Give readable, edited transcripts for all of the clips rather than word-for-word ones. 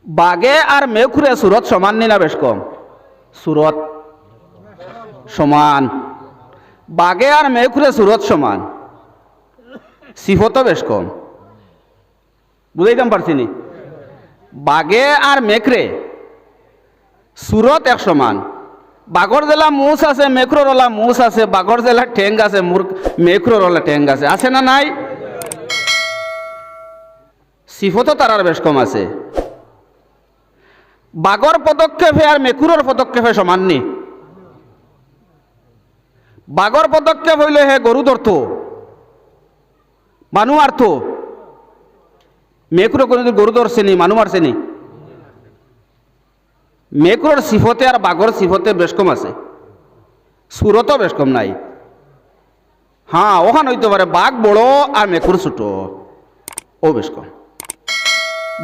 বাঘে আর মেঘুরে সুরত সমান নি না বেশ কম? সুরত সমান। বাঘে আর মেঘুরে সুরত সমান, সিফতও বেশ কম। বুঝাইতাম পারছি নি? বাঘে আর মেঘরে সুরত এক সমান। বাঘর জেলা মুস আছে, মেঘরোর ওলা মুস আছে, বাঘর জেলা ঠেং আছে, মেঘরোর ওলা ঠেং আছে, আছে না নাই? সিফতও তারার বেশ কম আছে। বাঘর পদক্ষেপে আর মেকুরের পদক্ষেপে সমান নি। বাঘর পদক্ষেপ হইলে হে গরু ধরত, মানু মারত। মেকুরে কোনদিন গরু ধরছে নি, মানু মারছে নি? মেকুরের সিফতে আর বাঘর সিফতে বেশ কম আছে, সুরতও বেশ কম নাই। হ্যাঁ, ওখান হইতে পারে বাঘ বড় আর মেকুর ছোট, ও বেশ কম।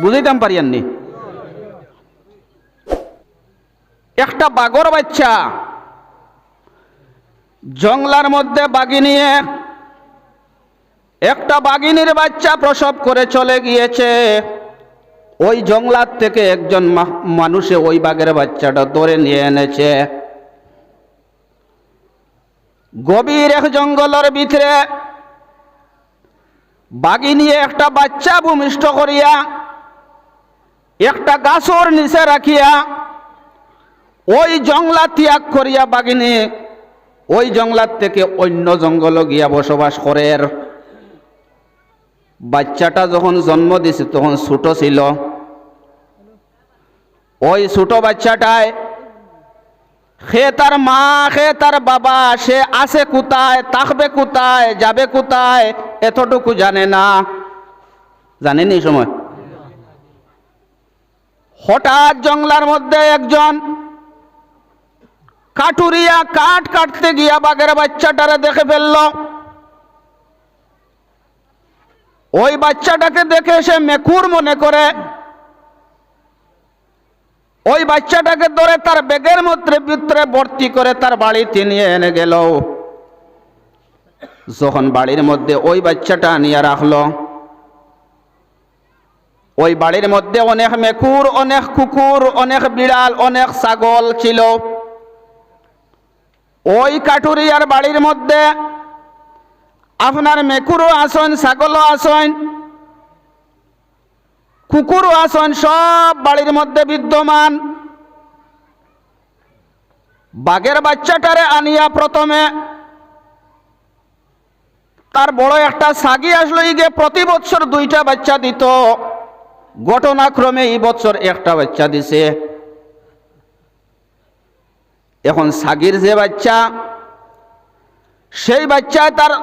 বুঝাইতাম পারি আননি? একটা বাঘর বাচ্চা জঙ্গলার মধ্যে বাঘি নিয়ে, একটা বাঘিনীর বাচ্চা প্রসব করে চলে গিয়েছে। ওই জঙ্গলার থেকে একজন মানুষে ওই বাঘের বাচ্চাটা ধরে নিয়ে এনেছে। গভীর এক জঙ্গলের ভিতরে বাঘি নিয়ে একটা বাচ্চা ভূমিষ্ঠ করিয়া একটা গাছর নিচে রাখিয়া ওই জঙ্গলা ত্যাগ করিয়া বাঘিনী ওই জঙ্গলার থেকে অন্য জঙ্গল গিয়া বসবাস করে। বাচ্চাটা যখন জন্ম দিছে তখন ছোট ছিল। ওই ছোট বাচ্চাটায় সে তার মা, সে তার বাবা, সে আছে কোথায়, থাকবে কোথায়, যাবে কোথায়, এতটুকু জানে না। জানেনি এই সময়? হঠাৎ জঙ্গলার মধ্যে একজন কাটুরিয়া কাঠ কাটতে গিয়া বাঘের বাচ্চাটারে দেখে ফেলল। ওই বাচ্চাটাকে দেখে সে মেকুর মনে করে ওই বাচ্চাটাকে ধরে তার ব্যাগের ভিতরে ভর্তি করে তার বাড়িতে নিয়ে এনে গেল। যখন বাড়ির মধ্যে ওই বাচ্চাটা নিয়ে রাখলো, ওই বাড়ির মধ্যে অনেক মেকুর, অনেক কুকুর, অনেক বিড়াল, অনেক ছাগল ছিল। ওই কাটুরিয়ার বাড়ির মধ্যে আপনার মেকুরও আসন, ছাগলও আসন, কুকুরও আসন, সব বাড়ির মধ্যে বিদ্যমান। বাঘের বাচ্চাটারে আনিয়া প্রথমে তার বড় একটা ছাগি আসলো, ইগে প্রতি বছর 2টা বাচ্চা দিত। ঘটনাক্রমে এই বছর একটা বাচ্চা দিছে। এখন ছাগির যে বাচ্চা, সেই বাচ্চায় তার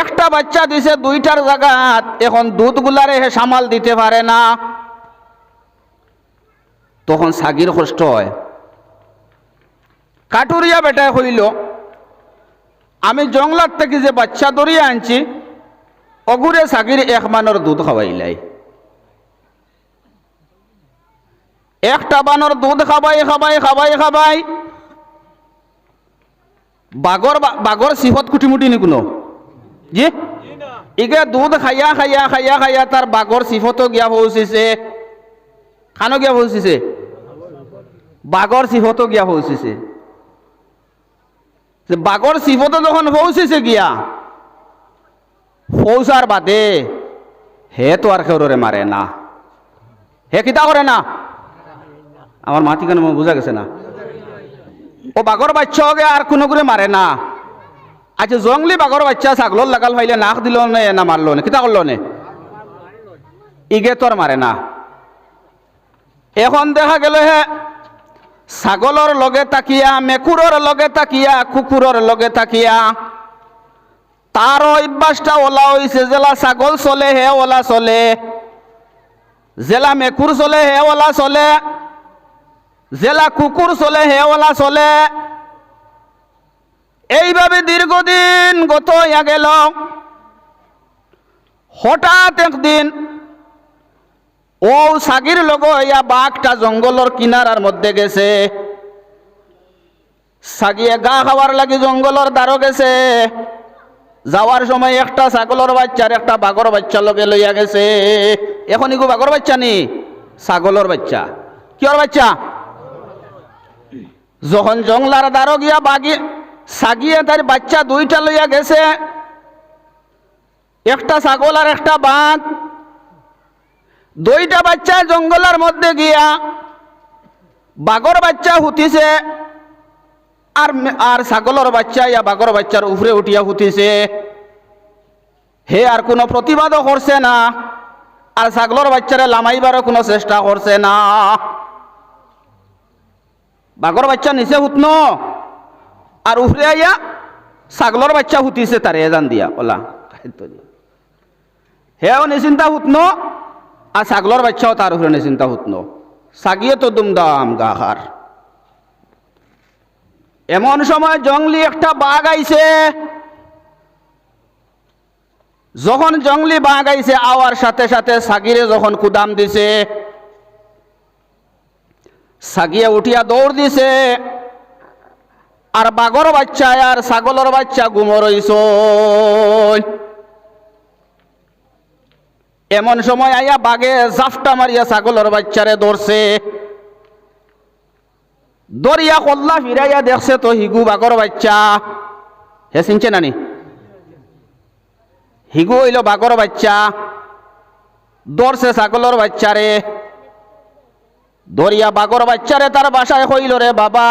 একটা বাচ্চা দিছে 2টার জায়গাত। এখন দুধগুলারে হে সামাল দিতে পারে না, তখন ছাগির কষ্ট হয়। কাটুরিয়া বেটায় হইল, আমি জঙ্গলার থেকে যে বাচ্চা ধরিয়া আনছি অগুরে ছাগির 1 মানের দুধ খাওয়াইলাই। একটা বানর দুধ খাবাই খাবাই খাবাই খাবাই বাঘর সিফত কুটিমুটি নি কোনো জি ইগে দুধ খাইয়া খাইয়া খাইয়া খাইয়া তার বাঘর সিফতও গিয়া পৌঁছিছে। খানো গিয়া পৌঁছিছে? বাঘর সিফতও গিয়া পৌঁছিছে। বাঘর সিফতও যখন পৌঁছিছে গিয়া, পৌঁছার বাদে হে তো আর কেউরে মারে না। হে কিতা করে না? আমার মাটি কেন বোঝা গেছে না? ও বাঘর বাচ্চা হবে আর কোনো করে মারে না। আচ্ছা, জঙ্গলি বাঘর বাচ্চা ছাগলর লাগাল পাইলে নাক দিল না মারলো না, কিতা করলো নে? ইগে তোর মারে না। এখন দেখা গেল হে ছাগলর লগে তাকিয়া, মেকুরর লগে তাকিয়া, কুকুরর লগে তাকিয়া তার অভ্যাসটা ওলা হইছে। জেলা ছাগল চলে হে ওলা চলে, জেলা মেকুর চলে হে ওলা চলে, জেলা কুকুর চলে হে ওলা চলে। এইভাবে দীর্ঘদিন গত হইয়া গেল। হঠাৎ একদিন ও ছাগির লগ হইয়া বাঘটা জঙ্গলের কিনারার মধ্যে গেছে। ছাগিয়ে গা খাওয়ার লাগি জঙ্গলের দ্বারো গেছে। যাওয়ার সময় একটা ছাগলের বাচ্চার একটা বাঘর বাচ্চা লগে লইয়া গেছে। এখন ইগো বাঘর বাচ্চা নি, ছাগলের বাচ্চা। কিয়র বাচ্চা? যখন জংলার দ্বারো গিয়া বাগি সাগিয়ে তার বাচ্চা দুইটা লইয়া গেছে, একটা ছাগল আর একটা বাঘ। দুইটা বাচ্চা জঙ্গলের মধ্যে গিয়া বাঘর বাচ্চা হুতিছে, আর ছাগলের বাচ্চা ইয়া বাঘর বাচ্চার উপরে উঠিয়া হুতিছে। হে আর কোনো প্রতিবাদও করছে না, আর ছাগলের বাচ্চারে লামাইবারও কোনো চেষ্টা করছে না। বাঘর বাচ্চা নিচে হুতন, আর উপরে আইয়া ছাগলের বাচ্চা হুতিছে তারে এজান দিয়া ওলা। হেও নিশ্চিন্তা হুতন, আর ছাগলের বাচ্চাও তার উপরে নিশ্চিন্তা হুতন। সাগিয়ে তো দুমদাম গাহার। এমন সময় জঙ্গলি একটা বাঘ আইছে। যখন জঙ্গলি বাঘ আইছে, আওয়ার সাথে সাথে সাগিরে যখন কুদাম দিছে, সাগিয়ে উঠিয়া দৌড় দিছে। আর বাঘর বাচ্চা আর ছাগলের বাচ্চা ঘুমো রইছ। এমন সময় আইয়া বাঘে জাফটা মারিয়া ছাগলের বাচ্চারে ধরছে। দরিয়া কল্লা ফিরাইয়া দেখছে তো হিগু বাঘর বাচ্চা। হে চিনছে নানি? হিগু হইল বাঘর বাচ্চা। ধরছে ছাগলের বাচ্চারে। দরিয়া বাঘর বাচ্চারে তার বাসায় হইল, রে বাবা,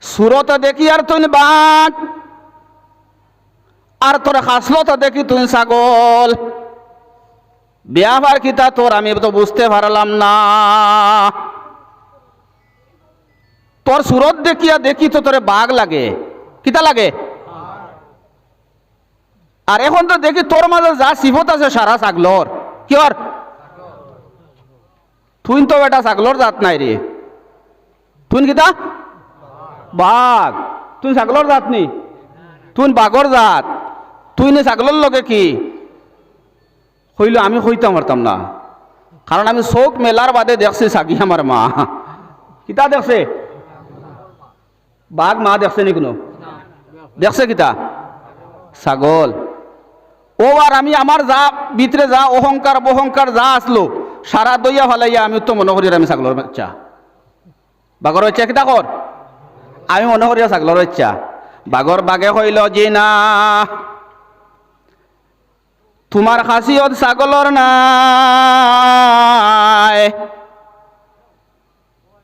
সুরত দেখি আর তুই বাঘ, আর তোর হাসলত দেখি তুই ছাগল। বিয়াবার কিতা তোর আমি তো বুঝতে পারলাম না। তোর সুরত দেখিয়া দেখি তো তোরে বাঘ লাগে, কিতা লাগে? আর এখন তো দেখি তোর মাঝে যা সিফত আছে সারা ছাগলর। কি আর তুই তো বেটা ছাগলর জাত নাই রে। তুই কিতা? বাঘ। তুই ছাগলর জাত নি? তুই বাঘর জাত। তুই নে ছাগলের লগে কি হইল? আমি হইতাম পারতাম না, কারণ আমি চোখ মেলার বাদে দেখছি সাগি আমার মা। কিতা দেখছে? বাঘ মা দেখছে নি? কোনো দেখছে কিতা? ছাগল। ও আর আমি আমার যা ভিতরে যা অহংকার বহংকার যা আসলো সারা দইয়া ফালাইয়া আমি তো মনে করি আমি ছাগলের বাচ্চা। বাঘর বাচ্চা কিতা কর? আমি মনে করি ছাগলের বাচ্চা। বাঘর বাঘে কইল যে না, তোমার খাসিয়ত ছাগলর নাই।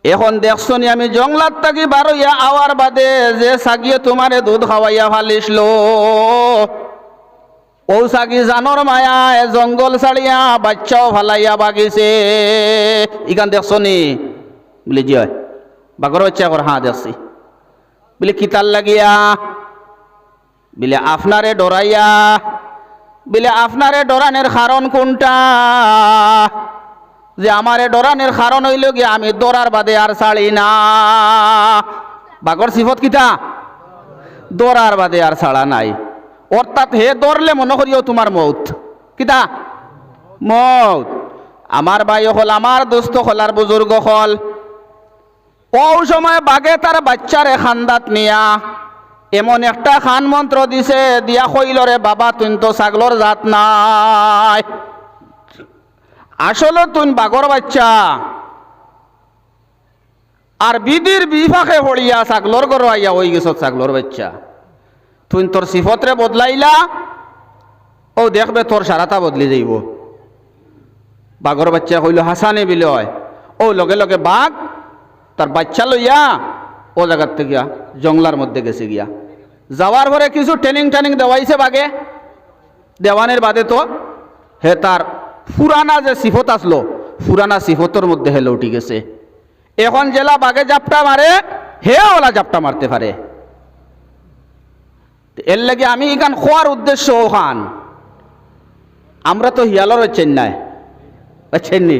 এখন দেখছো নি আমি জংলার থাকি বারইয়া আওয়ার বাদে যে সাগিয়ে তোমারে দুধ খাওয়াইয়া ফালিসল, ও সাগি জানর মায়ায় জঙ্গল ছাড়িয়া বাচ্চাও ফালাইয়া বাগিছে। ইখান দেখছো নি? বলি জি হয়। বাঘর বাচ্চা কর? হ্যাঁ দেখছি। বলে কিতার লাগিয়া? বলে আপনারে ডরাইয়া। বলে আপনারে ডরানের কারণ কোনটা? যে আমারে ডরানের কারণ হইল গিয়ে আমি ডরার বাদে আর ছাড়ি না। বাঘর সিফত কিতা? ডরার বাদে আর ছাড়া নাই। অর্থাৎ হে ডরলে মনে করিও তোমার মৌত। কিতা? মৌত। আমার ভাই হল, আমার দোস্ত হল, আর বুজুর্গ হল, ও সময় বাঘে তার বাচ্চারে খান্দাত নিয়া এমন একটা খান মন্ত্র দিছে, দিয়া কইল, রে বাবা, তুই তো ছাগলর জাত নাই, আসলে তুই বাঘর বাচ্চা। আর বিধির বিফাকে পড়িয়া ছাগলর ঘর আইয়া হয়ে গেছ ছাগলর বাচ্চা। তুই তোর সিফতরে বদলাইলা, ও দেখবে তোর সারাটা বদলি যাইব। বাঘর বাচ্চা কইল হাসানে বিলয়। ও লগে লগে বাঘ তার বাচ্চা লইয়া ও জায়গার থেকে জঙ্গলার মধ্যে গেছে। গিয়া যাওয়ার পরে কিছু ট্রেনিং দেওয়াইছে বাঘে। দেওয়ানের বাদে তো হে তার পুরানা যে সিফত আসলো, পুরানা সিফতর মধ্যে হেলে উঠি গেছে। এখন জেলা বাঘে জাপটা মারে, হে ওলা জাপটা মারতে পারে। এর লাগে আমি এখান খোয়ার উদ্দেশ্য ওখান, আমরা তো হিয়ালর চেন্নাই চেন্নি,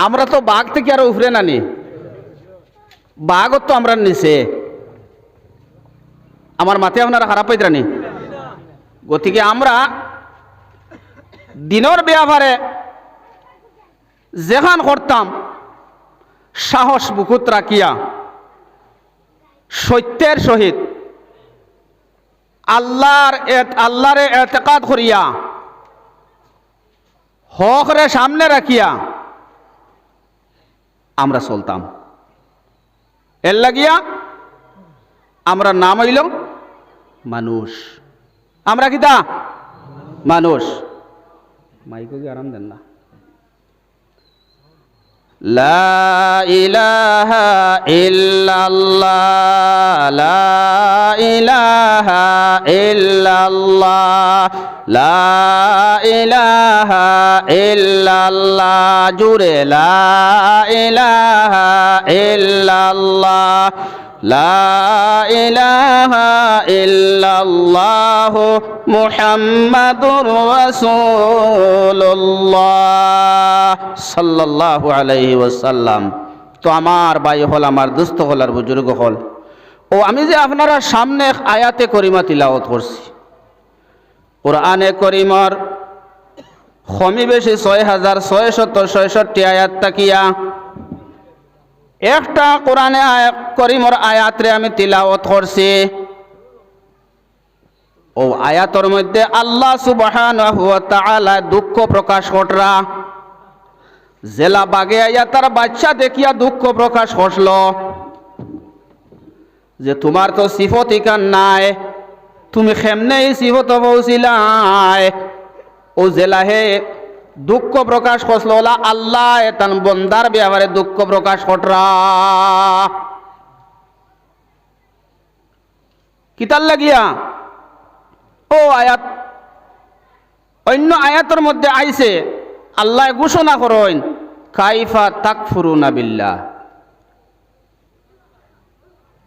আমরা তো বাঘ থেকে আরো উফরে নানি। বাঘও তো আমরা নিছে। আমার মাথায় আপনারা খারাপ পাইতরানি। গতিকে আমরা দিনের ব্যাপারে যেখান করতাম সাহস বুকুত রাখিয়া সত্যের সহিত আল্লাহরে এতেকাদ করিয়া হকরে সামনে রাখিয়া আমরা চলতাম। এর লাগিয়া আমরা নাম হইল মানুষ। আমরা কিতা মানুষ। মাইকো কি আরাম দেন না? লা ইলাহা ইল্লাল্লাহ, লা ইলাহা ইল্লাল্লাহ, লা ইলাহা ইল্লাল্লাহ, জুরে লা ইলাহা ইল্লাল্লাহ, লা ইলাহা ইল্লাল্লাহ মুহাম্মাদুর রাসূলুল্লাহ সাল্লাল্লাহু আলাইহি ওয়াসাল্লাম। তো আমার ভাই হল, আমার দুস্থ হল, আর বুজুর্গ হল, ও আমি যে আপনারা সামনে আয়াতে করিমা তিলাওয়াত করছি, কোরআনে করিমর কমি বেশি ৬৬৬৬ আয়াত তাকিয়া একটা কোরআনে করিমর আয়াতরে আমি তিলাওয়াত করছি। ও আয়াতর মধ্যে আল্লাহ সুবহানাহু ওয়া তাআলা দুঃখ প্রকাশ করা, জেলা বাগে আইয়া তার বাচ্চা দেখিয়া দুঃখ প্রকাশ করল যে তোমার তো সিফত ইকান নাই, তুমি কেমনে এই সিফত পৌঁছিলাই। ও জেলা হে দুঃখ প্রকাশ করল, আল্লাহ তান বন্দার ব্যাপারে দুঃখ প্রকাশ করা। কিতার লাগিয়া ও আয়াত অন্য আয়াতের মধ্যে আইছে আল্লাহ ঘোষণা করেন কাইফা তাকফুরুনা বিল্লাহ।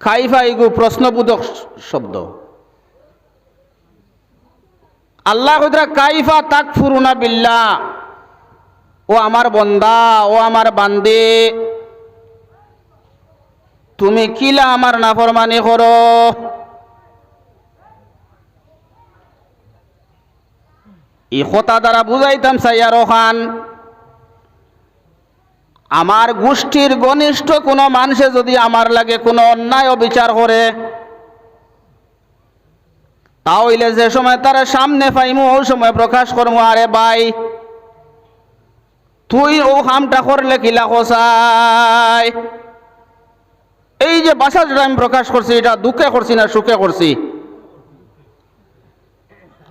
কাইফা এগু প্রশ্নবোধক শব্দ। আল্লাহ কইরা কাইফা তাকফুরুনা বিল্লাহ, ও আমার বন্দা, ও আমার বান্দে, তুমি কিলা আমার নাফরমানি করো। এই কথা দ্বারা বুঝাইতাম সাইয়ার খান, আমার গোষ্ঠীর ঘনিষ্ঠ কোনো মানুষে যদি আমার লাগে কোনো অন্যায় অবিচার করে, তাহলে যে সময় তার সামনে পাইমু ওই সময় প্রকাশ করবো, আরে ভাই তুই ও কামটা করলে কিলা কোসাই, এই যে বাসা যেটা আমি প্রকাশ করছি এটা দুঃখে করছি না সুখে করছি।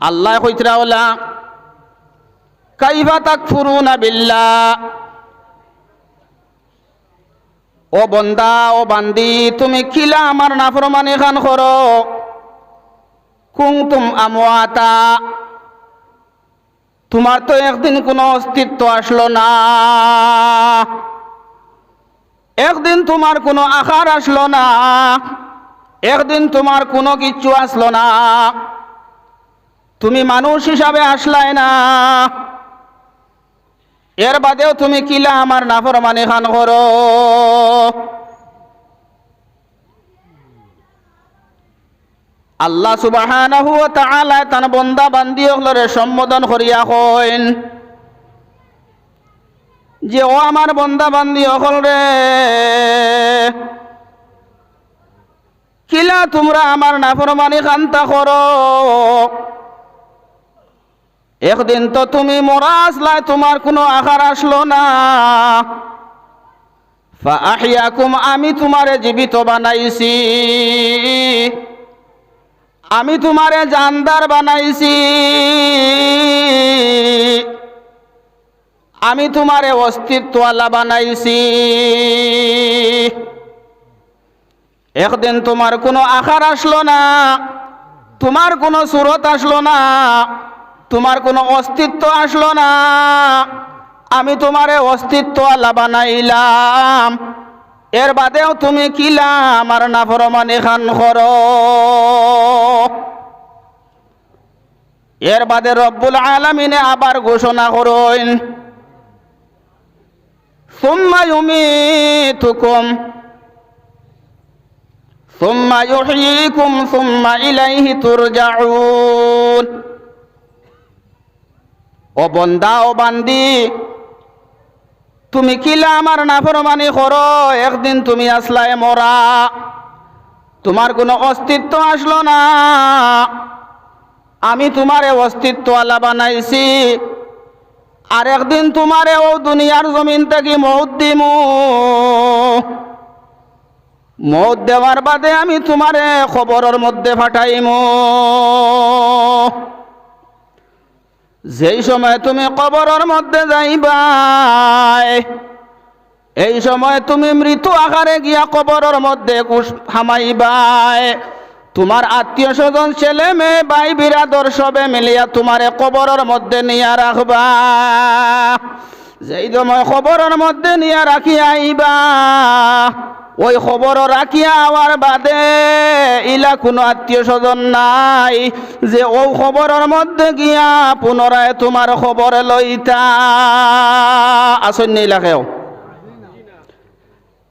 আল্লাহ কইতরা ওলা কাইফা তাকফুরুনা বিল্লাহ, ও বন্দা, ও বান্দি, তুমি কিলা আমার নাফরমানি খান করো। কুনতুম আমওয়াতা, তোমার তো একদিন কোনো অস্তিত্ব আসলো না, একদিন তোমার কোনো আকার আসলো না, একদিন তোমার কোনো কিচ্ছু আসলো না, তুমি মানুষ হিসাবে আসলাই না। এর বাদেও তুমি কিলা আমার নাফরমানি খান করো। আল্লাহ সুবহানাহু ওয়া তাআলা তান বন্দা বান্দি হলরে সম্বোধন করিয়া কইন যে ও আমার বন্দা বান্দি হল রে, কিলা তোমরা আমার নাফরমানি খান্তা করো। একদিন তো তুমি মরা আসলাই, তোমার কোনো আকার আসলো না। ফাআহইয়াকুম, আমি তোমারে জীবিত বানাইছি, আমি তোমারে জানদার বানাইছি, আমি তোমারে অস্তিত্বওয়ালা বানাইছি। একদিন তোমার কোনো আকার আসলো না, তোমার কোনো সুরত আসলো না, তোমার কোনো অস্তিত্ব আসলো না, আমি তোমারে অস্তিত্বওয়ালা বানাইলাম। এর বাদেও তুমি কিলা আমার নাফরমানি খান করো। এর বাদে রব্বুল আলামিনে আবার ঘোষণা করেন সুম্মা ইউমীতুকুম সুম্মা ইউহয়ীকুম সুম্মা ইলাইহি তুরজাউন। ও বন্দা, ও বান্দি, তুমি কিলা আমার নাফরমানি করো। একদিন তুমি আসলাই মরা, তোমার কোনো অস্তিত্ব আসলো না, আমি তোমারে অস্তিত্বওয়ালা বানাইছি, আর একদিন তোমারে ও দুনিয়ার জমিন থেকে মৌত দিমু। মৌত দেওয়ার বাদে আমি তোমারে খবরের মধ্যে ফাটাইমু। যেই সময় তুমি কবরের মধ্যে যাইবাই, এই সময় তুমি মৃত্যু আকারে গিয়া কবরের মধ্যে হামাইবাই। তোমার আত্মীয় স্বজন, ছেলে মেয়ে, ভাই বিরাদর সবে মিলিয়া তোমারে কবরের মধ্যে নিয়া রাখবা। যেই সময় খবরের মধ্যে নিয়া রাখিয়া আইবা, ওই খবর রাখিয়া আওয়ার বাদে ইলা কোনো আত্মীয় স্বজন নাই যে ও খবরের মধ্যে গিয়া পুনরায় তোমার খবর লইতা। আসন্ন ইলাকেও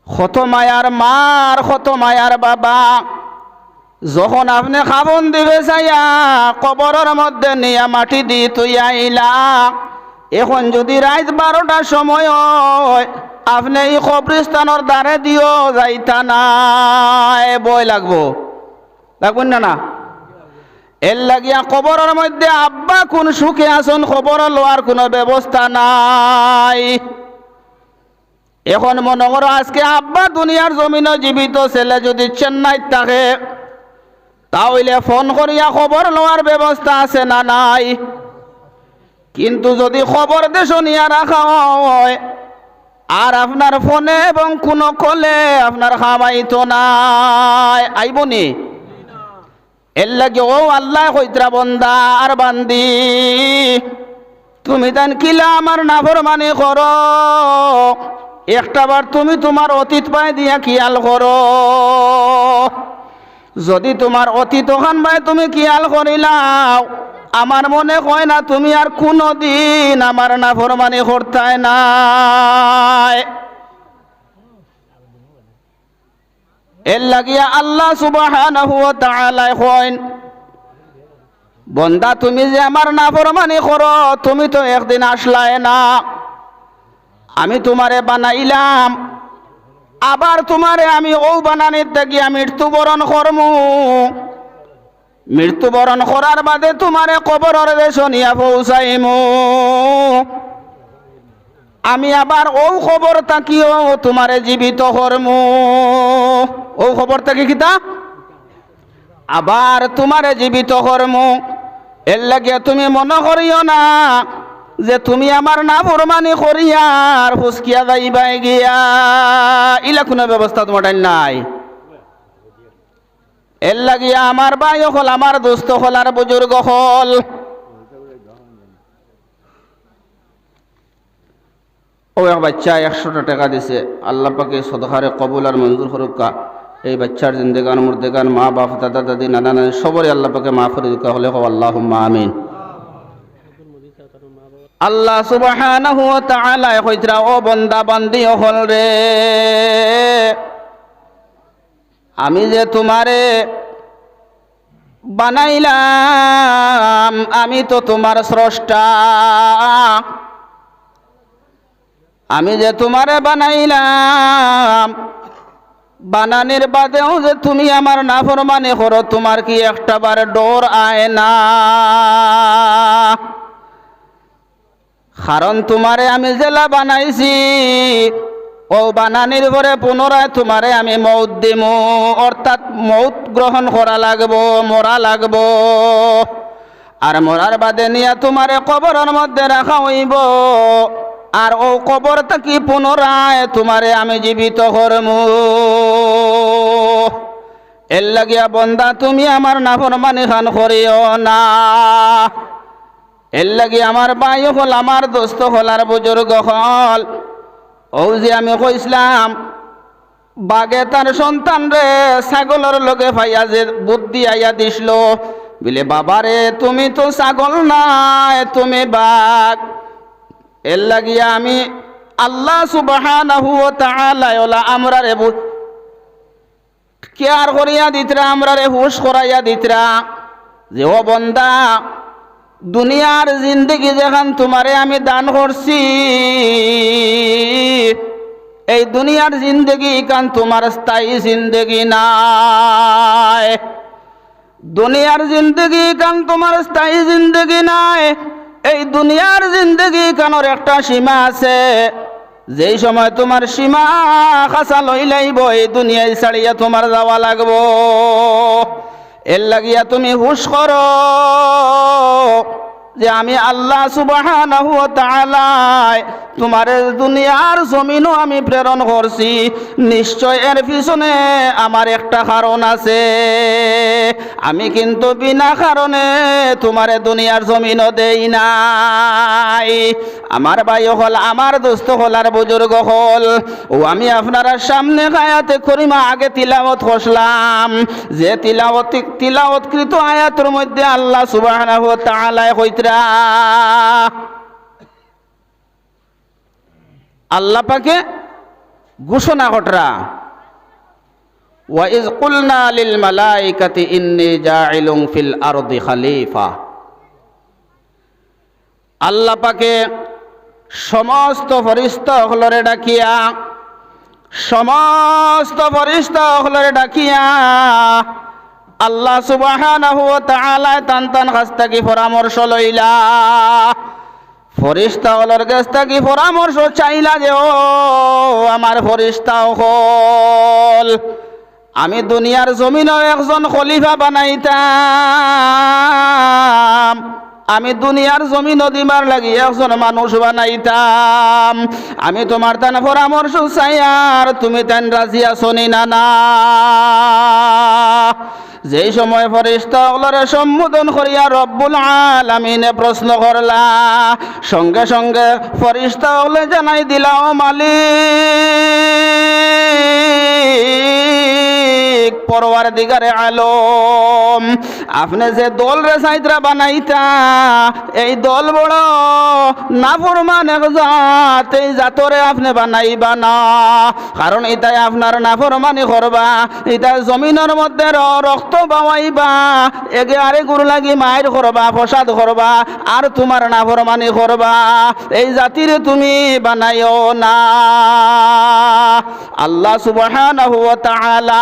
কত মায়ার মার, কত মায়ার বাবা, যখন আপনি খাবন দিবে চাইয়া কবরের মধ্যে নিয়া মাটি দি তুই আইলা। এখন যদি রাত 12টার সময় হয়, আপনি এই কবরস্থানের দ্বারে দিও যাইতা না, বই লাগবো, লাগবেন না? না, এর লাগিয়া কবরের মধ্যে আব্বা কোন সুখে আসুন, খবর লওয়ার কোনো ব্যবস্থা নাই। এখন মনে করো আজকে আব্বা দুনিয়ার জমিনে জীবিত, ছেলে যদি চেন্নাইত থাকে, তাহলে ফোন করিয়া খবর লওয়ার ব্যবস্থা আছে না নাই? কিন্তু যদি খবর দেশ নিয়ে রাখা হয় আর আপনার ফোনে এবং কোনো কলে আপনার খামাইতো নাই, আইবনি? এর লাগে ও আল্লাহ কইতরা বন্দা আর বান্দি, তুমি তান কিলা আমার নাফরমানি করো, একটাবার তুমি তোমার অতীত পায় দিয়া খেয়াল করো। যদি তোমার অতীত ওখান ভাই তুমি খেয়াল করিলাও, আমার মনে হয় না তুমি আর কোনো দিন আমার নাফরমানি করতাই নাই। এর লাগিয়া আল্লাহ সুবহানাহু ওয়া তাআলা কইন, বন্দা তুমি যে আমার নাফরমানি করো, তুমি তো একদিন আসলাই না, আমি তোমারে বানাইলাম, আবার তোমারে আমি ও বানানির থেকে মৃত্যুবরণ করমু। মৃত্যুবরণ করার বাদে তোমারে কবরের দেশ নিয়া পৌঁছাইমু। আমি আবার ও খবর তাকিও তোমারে জীবিত করমু। ও খবর তাকি কিতা আবার তোমারে জীবিত করমু। এর লাগে তুমি মনে করিও না যে তুমি আমার নাফরমানি করিয়ার হুসকিয়া যাইবাই গিয়া, ইলা কোনো ব্যবস্থা তোমার নাই। এর লাগিয়া আমার ভাই হল, আমার দোস্ত হল, আর বুজুর্গ হল, ও এক বাচ্চা 100টা টাকা দিছে, আল্লাহ পাকে সদকারে কবুল আর মঞ্জুর করুকা। এই বাচ্চার জিন্দেগান মুর্দেগান, মা বাপ, দাদা দাদি, নানা নানি সবরই আল্লাহ পাকে মাফ করে দিকা হলে আল্লাহুম্মা আমিন। আল্লাহ সুবহানাহু ওয়া তাআলা কইতরা, ও বান্দা বান্দি হল রে, আমি যে তোমারে বানাইলাম, আমি তো তোমার স্রষ্টা। আমি যে তোমারে বানাইলাম, বানানির বাদেও যে তুমি আমার নাফরমানি করো, তোমার কি একটাবার ডর আয় না? কারণ তোমারে আমি জেলা বানাইছি, ও বানানির পরে পুনরায় তোমারে আমি মৌত দিমু, অর্থাৎ মৌত গ্রহণ করা লাগবো, মরা লাগবো। আর মরার বাদে নিয়ে তোমারে কবরের মধ্যে রাখা হইব, আর ও কবর থাকি পুনরায় তোমারে আমি জীবিত করমু। এর লাগিয়া বন্দা তুমি আমার নাফরমানি খান করিও না। এর লাগি আমার ভাই হল, আমার দোস্ত হল, আর বুজুর্গ হল, ও যে আমি কইসলাম বাগে তার সন্তান রে ছাগলের লগে ভাইয়া যে বুদ্ধি আইয়া দিছিল, বলে বাবারে তুমি তো ছাগল নাই, তুমি বাঘ। এর লাগিয়া আমি আল্লাহ সুবহানাহু ওয়া তাআলা আমরা রে কেয়ার করিয়া দিতরা, আমরা রে হুশ করাইয়া দিতরা যে ও বন্দা, দুনিয়ার জিন্দগি যেখান তোমারে আমি দান করছি, এই দুনিয়ার জিন্দগি কান তোমার স্থায়ী জিন্দগি নাই। দুনিয়ার জিন্দগি কান তোমার স্থায়ী জিন্দগি নাই। এই দুনিয়ার জিন্দগি কানোর একটা সীমা আছে। যেই সময় তোমার সীমা খাসা লইলাইব, এই দুনিয়ায় ছাড়িয়া তোমার যাওয়া লাগবো। এর লাগিয়া তুমি হুশ করো যে আমি আল্লাহ সুবহানাহু ওয়া তাআলা তোমার দুনিয়ার জমিনও আমি প্রেরণ করছি, নিশ্চয় এর পিছনে আমার একটা কারণ আছে। আমি কিন্তু বিনা কারণে তোমার দুনিয়ার জমিনও দেই নাই। আমার ভাই হল, আমার দোস্ত হল, আর বুজুর্গ হল, ও আমি আপনারা সামনে আয়াতে করিমা আগে তিলাওয়াত করলাম, যে তিলাওয়াতকৃত আয়াতের মধ্যে আল্লাহ সুবহানাহু ওয়া তাআলা কইতরা, আল্লাহ পাকে ঘোষণা কটরা, ওয়া ইয কুলনা লিল মালাইকাতি ইন্নী জাইলুন ফিল আরদি খলিফা। আল্লাহ পাকে সমস্ত ফেরেশতা হলরে ডাকিয়া, সমস্ত ফেরেশতা হলরে ডাকিয়া আল্লাহ সুবহানাহু ওয়া তাআলা তান কাছ থেকে পরামর্শ লইলা, ফেরেশতা হলর কাছ থেকে পরামর্শ চাইলা যে ও আমার ফেরেশতা হল, আমি দুনিয়ার জমিনের একজন খলিফা বানাইতাম, আমি দুনিয়ার জমিন দিবার লাগি একজন মানুষ বানাইতাম, আমি তোমার তান পরামর্শ চাই, আর তুমি তান রাজি আছনি না? না। যেই সময় ফেরেশতা ওগুলোরে সম্বোধন করিয়া রব্বুল আলামিনে প্রশ্ন করলা, সঙ্গে সঙ্গে ফেরেশতা ওগুলো জানাই দিলা, ও মালিক পরওয়ারদিগারে আলম, আপনি যে দল রে সাইত্রা বানাইতা, এই দল বড় নাফরমান এক জাত, এই জাতরে আপনি বানাইবা না, কারণ এটাই আপনার নাফরমানি করবা, এটা জমিনের মধ্যে রক্ত বাওয়াইবা, এগে আরে গুরু লাগি মায়ের করবা, ফসাদ করবা, আর তোমার নাফরমানি করবা, এই জাতিরে তুমি বানাইও না। আল্লাহ সুবহানাহু ওয়া তাআলা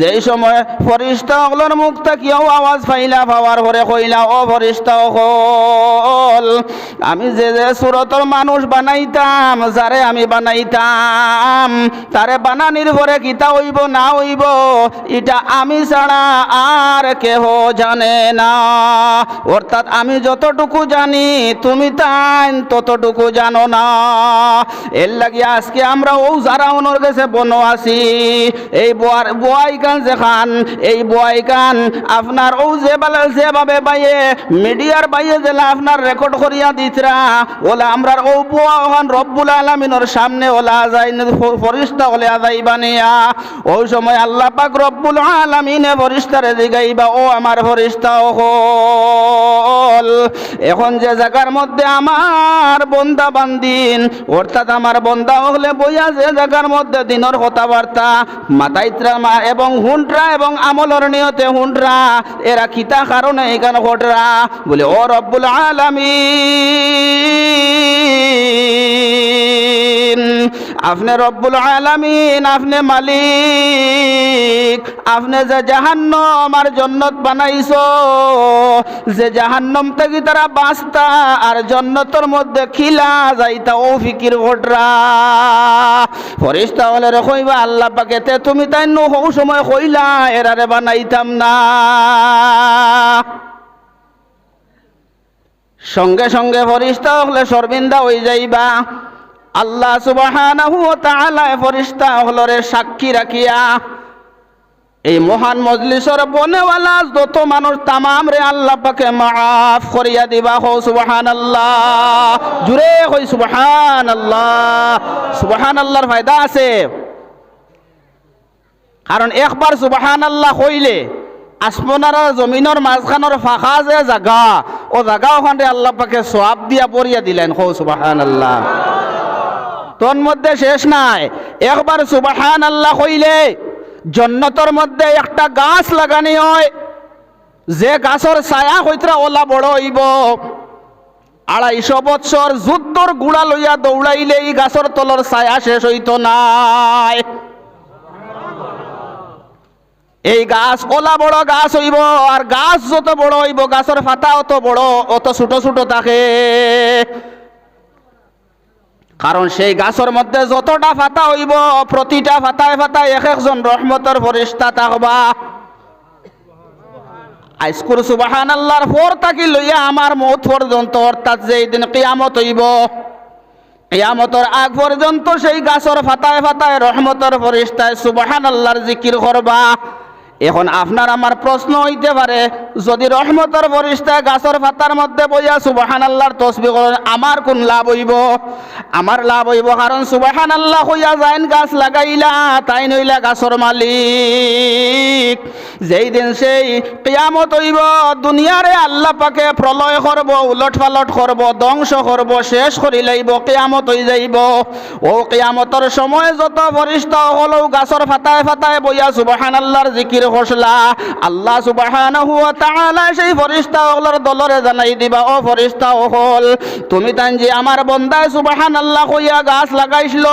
যেই সময় ফেরেশতা ওগুলোর মুখ তাকিয়াও আওয়াজ পাইলা, পাওয়ার পরে কইলা, ও ফেরেশতা হল, আমি যে যে সুরতর মানুষ বানাইতাম, যারে আমি বানাইতাম, তারে বানানির পরে কিতা হইব না হইব এটা আমি ছাড়া আর কেহ জানে না। অর্থাৎ আমি যতটুকু জানি তুমি তাই ততটুকু জানো না। এর লাগি আজকে আমরা ও যারা ওনার কাছে বনো আছি, এই বোয়াই গান যেখান, এই বোয়াই গান আপনার ও যেভাবে বাইয়ে মিডিয়ার বাইয়ে জেলা আপনার রেকর্ড করিয়া দিতরা, ওলা আমরার ও বোয়া ওখান রব্বুল আলামিনের সামনে ওলা যাই ফেরেশতা ওলে আদাই বানিয়া, ওই সময় আল্লাহ পাক রব্বুল আলামিনে ফেরেশতারে জিগাইবা, ও আমার ফেরেশতা হল, এখন যে জায়গার মধ্যে আমার বন্দা বান্দিন, অর্থাৎ আমার বন্দা হলে বইয়া যে জায়গার মধ্যে দিনের কথাবার্তা মাতাইত্রা এবং হুন্ডরা এবং আমলর নিয়তে হুন্ডরা, এরা কিতা কারণে এখানে ঘটরা বলে, ও রব্বুল আলামিন, আপনি রব্বুল আলামিন, আপনি মালিক, আপনি যে জাহান্নাম আর জান্নাত বানাইছো, যে জাহান্নাম থেকে তারা বাঁচতা আর জান্নাতের মধ্যে খিলা যাইতা, ও ফিকির ঘটরা। ফেরেশতা হলে কইবা, আল্লাহ পাকে তে তুমি তাই নহৌ সময় কইলা এরারে বানাইতাম না। সঙ্গে সঙ্গে ফেরেশতা হলে শর্মিন্দা হয়ে যাইবা। আল্লাহ সুবহানাহু ওয়া তাআলা ফেরেশতা হলরে সাক্ষী রাখিয়া এই মহান মজলিসের বনেওয়ালা যত মানুষ তামাম রে আল্লাহ পাকে মাফ করিয়া দিবা। হো সুবহানাল্লাহ, জুড়ে কই সুবহানাল্লাহ। সুবহানাল্লাহর ফায়দা আছে, কারণ একবার সুবহানাল্লাহ কইলে আসমানের জমিনের মাঝখানের ফাঁকা যে জায়গা, ও জায়গা ওখানে আল্লাহ পাকে সওয়াব দিয়া পড়িয়া দিলেন। হো সুবহানাল্লাহ। তোর মধ্যে শেষ নাই, একবার সুবহানাল্লাহ কইলে জান্নাতের মধ্যে একটা গাছ লাগানি হয়, যে গাছের ছায়া হইতরা ওলা বড় হইব। 250 বছর যুদ্ধর গুড়া লইয়া দৌড়াইলে এই গাছের তলর ছায়া শেষ হইত নাই। এই গাছ ওলা বড় গাছ হইব, আর গাছ যত বড় হইব গাছের পাতা অত বড়, অত ছোট ছোট থাকে। কারণ সেই গাছের মধ্যে যতটা পাতা হইব প্রতিটা পাতায় পাতায় এক একজন রহমতের ফেরেশতা থাকবা। আইসকুর সুবহানাল্লাহর পর থাকি লইয়া আমার মৌত পর্যন্ত, অর্থাৎ যেই দিন কিয়ামত হইব, কিয়ামতের আগ পর্যন্ত সেই গাছের পাতায় পাতায় রহমতের ফেরেশতায় সুবহানাল্লাহর জিকির করবা। এখন আপনার আমার প্রশ্ন হইতে পারে, যদি রহমতের ফেরেশতা গাছের পাতার মধ্যে বইয়া সুবহানাল্লাহর তাসবিহ করেন আমার কোন লাভ হইব? আমার লাভ হইব, কারণ সুবহানাল্লাহ হইয়া যাইন গাছ লাগাইলা তাই নইলা গাছের মালিক। যেই দিন সেই কিয়ামত হইব, দুনিয়ারে আল্লাহ পাকে প্রলয় করব, উলট পালট করব, ধ্বংস করব, শেষ করি লাইব, কিয়ামত হয়ে যাইব। ও কিয়ামতের সময় যত ফেরেশতা হলেও গাছের পাতায় পাতায় বইয়া সুবহানাল্লাহর জিকির হসলা, আল্লাহ সুবহানাহু ওয়া তাআলা সেই ফেরেশতা হলর দলরে জানাই দিবা, ও ফেরেশতা হল তুমি তান যে আমার বন্দায় সুবহানাল্লাহ কইয়া গাছ লাগাইছিল,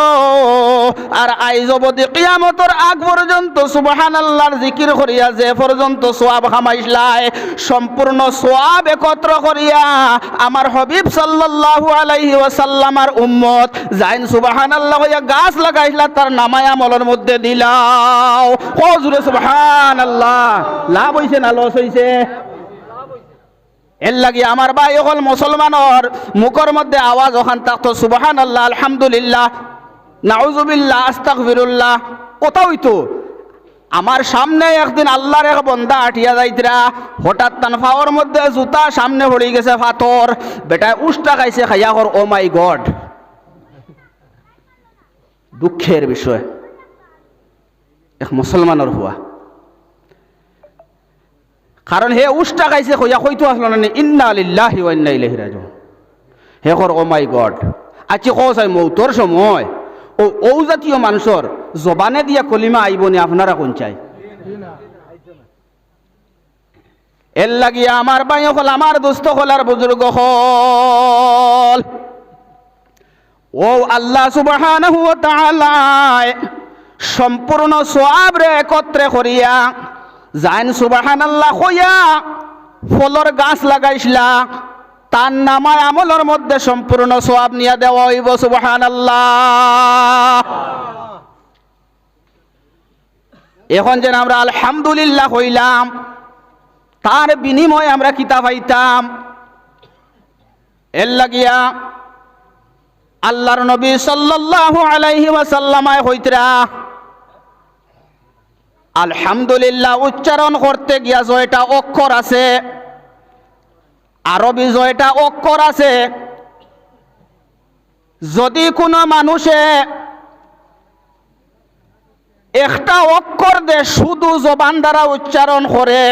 আর আইজ অবধি কিয়ামতের আগ পর্যন্ত সুবহানাল্লাহর জিকির করিয়া যে পর্যন্ত সওয়াব কামাইছলাই, সম্পূর্ণ সওয়াব একত্র করিয়া আমার হাবিব সাল্লাল্লাহু আলাইহি ওয়াসাল্লামার উম্মত যাইন সুবহানাল্লাহ কইয়া গাছ লাগাইছলা তার নামায় আমলের মধ্যে দিলাও। ও জুরে সুবহানাল্লাহ, লাভ হইছে না লস হইছে? এর লাগি আমার ভাই হল মুসলমানের মুখের মধ্যে আওয়াজ ওখান থাকতো সুবহানাল্লাহ, আলহামদুলিল্লাহ, নাউজুবিল্লাহ, আস্তাগফিরুল্লাহ, কথা হইতো। আমার সামনে একদিন আল্লাহর এক বন্দা আটিয়া যাইতরা, হঠাৎ তান ফাওয়ার মধ্যে জুতা সামনে পড়ে গেছে ফাতর, বেটায় উষ্টা খাইছে, খাইয়া কর ও মাই গড। দুঃখের বিষয় এক মুসলমানের হুয়া, কারণ হে উষ্টা খাইছে কইয়া কইতো আসলো না ইন্না লিল্লাহি ওয়া ইন্না ইলাইহি রাজিউন, হে কর ও মাই গড। আচ্ছা কও চাই মৌতর সময় ও জাতীয় মানুষের জবানে দিয়া কলিমা আইব নি? আপনারা কোন চাই? এর লাগিয়া আমার ভাই হল, আমার দোস্ত হল, আর বুজুর্গ হল, ও আল্লাহ সুবহানাহু ওয়া তাআলা সম্পূর্ণ সওয়াব রে একত্রে করিয়া যাইন সুবহানাল্লাহ কইয়া ফলর গাছ লাগাইছিলা, তার নামায় আমলের মধ্যে সম্পূর্ণ সওয়াব নিয়া দেওয়া হইব। সুবহানাল্লাহ। এখন যেন আমরা আলহামদুলিল্লাহ হইলাম, তার বিনিময়ে আমরা কিতা পাইতাম? এর লাগিয়া আল্লাহর নবী সাল্লাল্লাহু আলাইহি ওয়াসাল্লামায় হইতরা আলহামদুলিল্লাহ উচ্চারণ করতে গিয়া জয়টা অক্ষর আছে, আরবি জয়টা অক্ষর আছে, যদি কোনো মানুষে একটা অক্ষর দে শুধু জবান দ্বারা উচ্চারণ করে,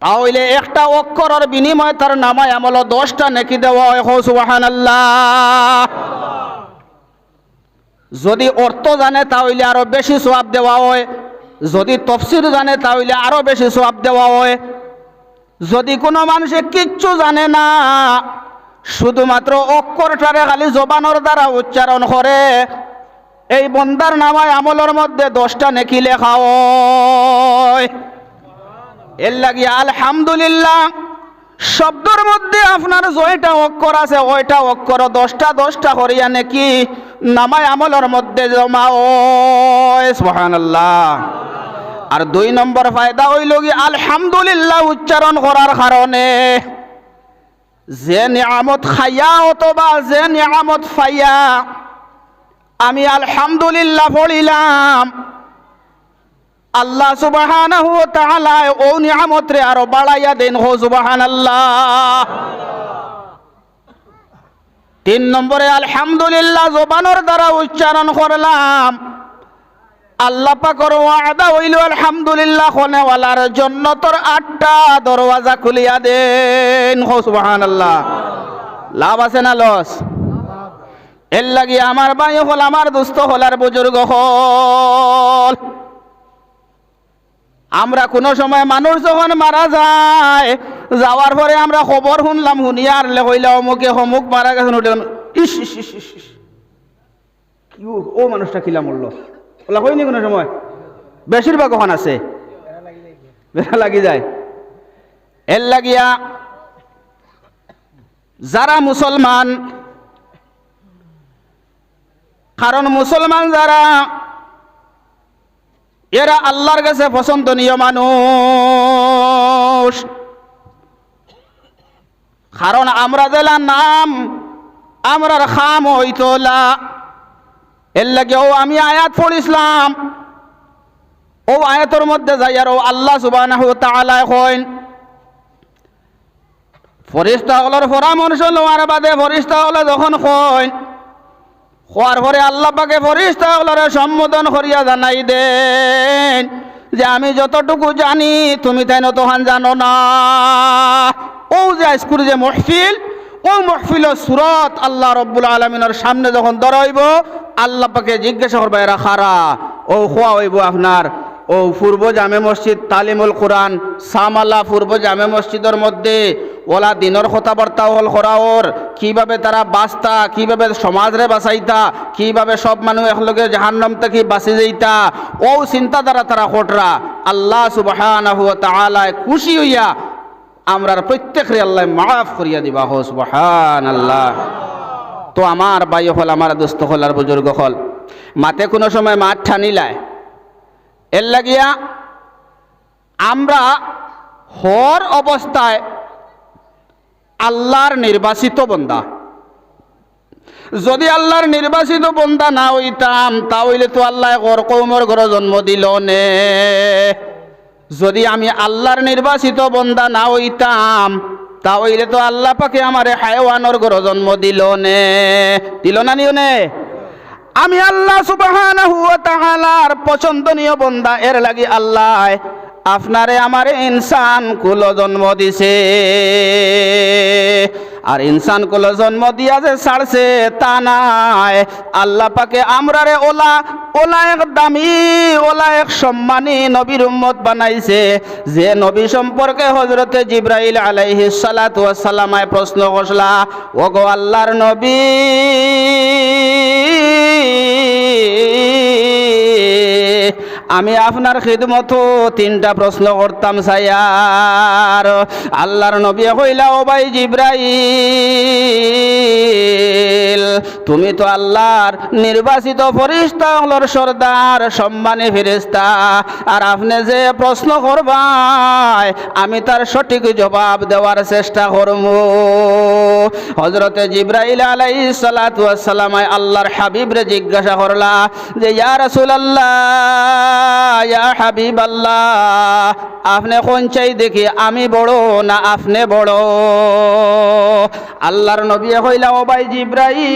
তাহলে একটা অক্ষরের বিনিময়ে তার নামায় আমল 10টা নেকি দেওয়া হয়। সুবহানাল্লাহ। যদি অর্থ জানে তাহলে আরো বেশি সওয়াব দেওয়া হয়, যদি তফসির জানে তাহলে আরো বেশি সওয়াব দেওয়া হয়। যদি কোনো মানুষে কিচ্ছু জানে না, শুধুমাত্র অক্ষরটারে খালি জবানের দ্বারা উচ্চারণ করে, এই বন্দার নামায় আমলের মধ্যে 10টা নেকি লেখা হয়। এর লাগি আলহামদুলিল্লাহ শব্দের মধ্যে আপনার জয়টা অক্ষর আছে, ওইটা অক্ষর 10টা করিয়া নেকি নামায় আমলের মধ্যে জমা হয়। সুবহানাল্লাহ। আর 2 নম্বর ফায়দা হইল কি আলহামদুলিল্লাহ উচ্চারণ করার কারণে যে নিয়ামত খাইয়া অথবা যে নিয়ামত পাইয়া আমি আলহামদুলিল্লাহ পড়িলাম, আল্লাহ সুবহানাহু ওয়া তাআলা ও নিয়ামত রে আরো বাড়াইয়া দেন। হো সুবহানাল্লাহ। 3 নম্বরে আলহামদুলিল্লাহ জবানের দ্বারা উচ্চারণ করলাম, আল্লাহ পাকের ওয়াদা হইল আলহামদুলিল্লাহ খনেওয়ালার জান্নাতের 8টা দরওয়াজা খুলিয়া দেন। হো সুবহানাল্লাহ। লাভ আছে না লস? এর লাগি আমার ভাই হল, আমার দোস্ত হল, আর বুজুর্গ হল, আমরা কোনো সময় মানুষ যখন মারা যায়, যাওয়ার পরে আমরা খবর শুনলাম, শুনিয়া আর হইলা অমুকে অমুক মারা গেছেন, ইস ইস ইস ইস, ও মানুষটা কিলা মরল, ওলা হয়নি কোনো সময়? বেশিরভাগ ওখান আছে, বেড়া লাগি যায়। এর লাগিয়া যারা মুসলমান, কারণ মুসলমান যারা এরা আল্লাহর কাছে পছন্দনীয় মানুষ। কারণ আমরা জেলার নাম আমরার খাম হইতলা, এর লাগে ও আমি আয়াত পড়িছিলাম, ও আয়াতের মধ্যে যাই আর আল্লাহ সুবহানাহু ওয়া তাআলা কইন ফেরেশতাগুলোর পরামর্শ লওয়ার বাদে ফেরেশতাগুলো যখন কইন হওয়ার পরে আল্লাহ পাকে ফেরেশতাগুলোরে সম্বোধন করিয়া জানাই দেন যে আমি যতটুকু জানি তুমি তাই তখন জানো না। ও যে আজকুর যে মহফিল, ও মহফিলের সুরত আল্লাহ রব্বুল আলামিনের সামনে যখন ধরাইব, আল্লাহ পাকে জিজ্ঞাসা করবে এরা খারা, ও খোয়া হইব আপনার ও পূর্ব জামে মসজিদ তালিমুল কোরআন সামালা পূর্ব জামে মসজিদের মধ্যে ওলা দিনের কথাবার্তা হল করা ওর কীভাবে তারা বাঁচতা, কীভাবে সমাজরে বাঁচাইতা, কীভাবে সব মানুষ একলগে জাহান্নাম থেকে বাঁচি যাইতা, ও চিন্তাধারা তারা কোটরা। আল্লাহ সুবহানাহু ওয়া তাআলা খুশি হইয়া আমরার প্রত্যেকরে আল্লাহ মাফ করিয়া দিবা হো সুবহানাল্লাহ। তো আমার ভাই হল, আমার দোস্ত হল, আর বুজুর্গ হল, মাতে কোনো সময় মাঠ ঠানিলায়, এর লাগিয়া আমরা হর অবস্থায় আল্লাহর নির্বাচিত বন্দা। যদি আল্লাহর নির্বাচিত বন্দা না হইতাম তাহলে তো আল্লাহ গর কৌমর ঘরে জন্ম দিল নে। যদি আমি আল্লাহর নির্বাচিত বন্দা না হইতাম তাহলে তো আল্লাহ পাকে আমারে হায়ওয়ানোর ঘরে জন্ম দিল নে, দিল না নিও নে। আমি আল্লাহ সুবহানাহু ওয়া তাআলার পছন্দনীয় বন্দা, এর লাগি আল্লাহ আপনারে আমারে ইনসান কুল জন্ম দিছে। আর ইনসান কুল জন্ম দিয়া যে ছাড়ছে তা নাই, আল্লাহ পাকে আমরারে ওলা ওলা এক দামি ওলা এক সম্মানী নবীর উম্মত বানাইছে। যে নবী সম্পর্কে হযরতে জিবরাইল আলাইহিস সালাতু ওয়াস সালামায় প্রশ্ন করলা, ওগো আল্লাহর নবী আমি আপনার খিদমত তিনটা প্রশ্ন করতাম সাইয়ার। আল্লাহর নবী কইলা, ও ভাই জিবরাইল তুমি তো আল্লাহর নির্বাচিত ফেরেশতা হলোর সর্দার সম্মানী ফেরেশতা, আর আপনি যে প্রশ্ন করবাই আমি তার সঠিক জবাব দেওয়ার চেষ্টা করব। হযরতে জিবরাইল আলাইহিস সালাতু ওয়াস সালাম আল্লাহর হাবিবরে জিজ্ঞাসা করলা যে ইয়া রাসূলুল্লাহ, ইয়া হাবিবাল্লাহ, আপনি কোন চাই দেখি আমি বড় না আপনি বড়? আল্লাহর নবী কইলা, ও ভাই জিবরাইল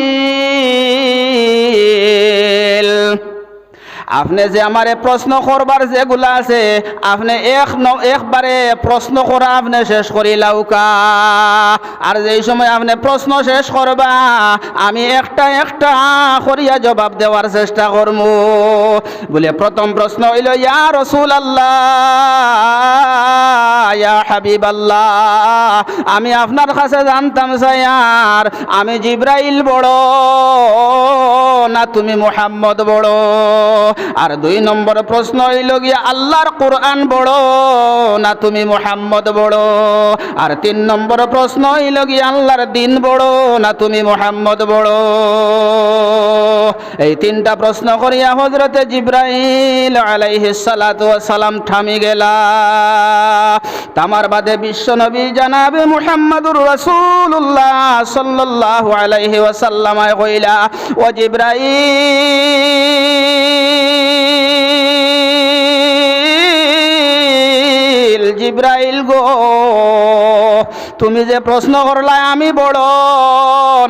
আপনি যে আমারে প্রশ্ন করবার যেগুলা আছে আপনি একবারে প্রশ্ন করা আপনি শেষ করিলাও কা, আর যেই সময় আপনি প্রশ্ন শেষ করবা আমি একটা একটা করিয়া জবাব দেওয়ার চেষ্টা করব। বলে প্রথম প্রশ্ন হইল, ইয়া রাসূলুল্লাহ, ইয়া হাবিবাল্লাহ, আমি আপনার কাছে জানতাম স্যার আমি জিবরাইল বড় না তুমি মুহাম্মদ বড়? আর দুই নম্বর প্রশ্ন হইল গিয়া আল্লাহর কোরআন বড় না তুমি মুহাম্মদ বড়? আর তিন নম্বর প্রশ্ন হইল গিয়া আল্লাহর দিন বড় না তুমি মুহাম্মদ বড়? এই তিনটা প্রশ্ন করিয়া হযরতে জিবরাইল আলাইহিস সালাতু ওয়াস সালাম থামি গেলা। তামার বাদে বিশ্ব নবী জনাবে মুহাম্মদুর রাসূলুল্লাহ সাল্লাল্লাহু আলাইহি ওয়াসাল্লাম কইলা, ও জিবরাইল গো তুমি যে প্রশ্ন করলা আমি বড়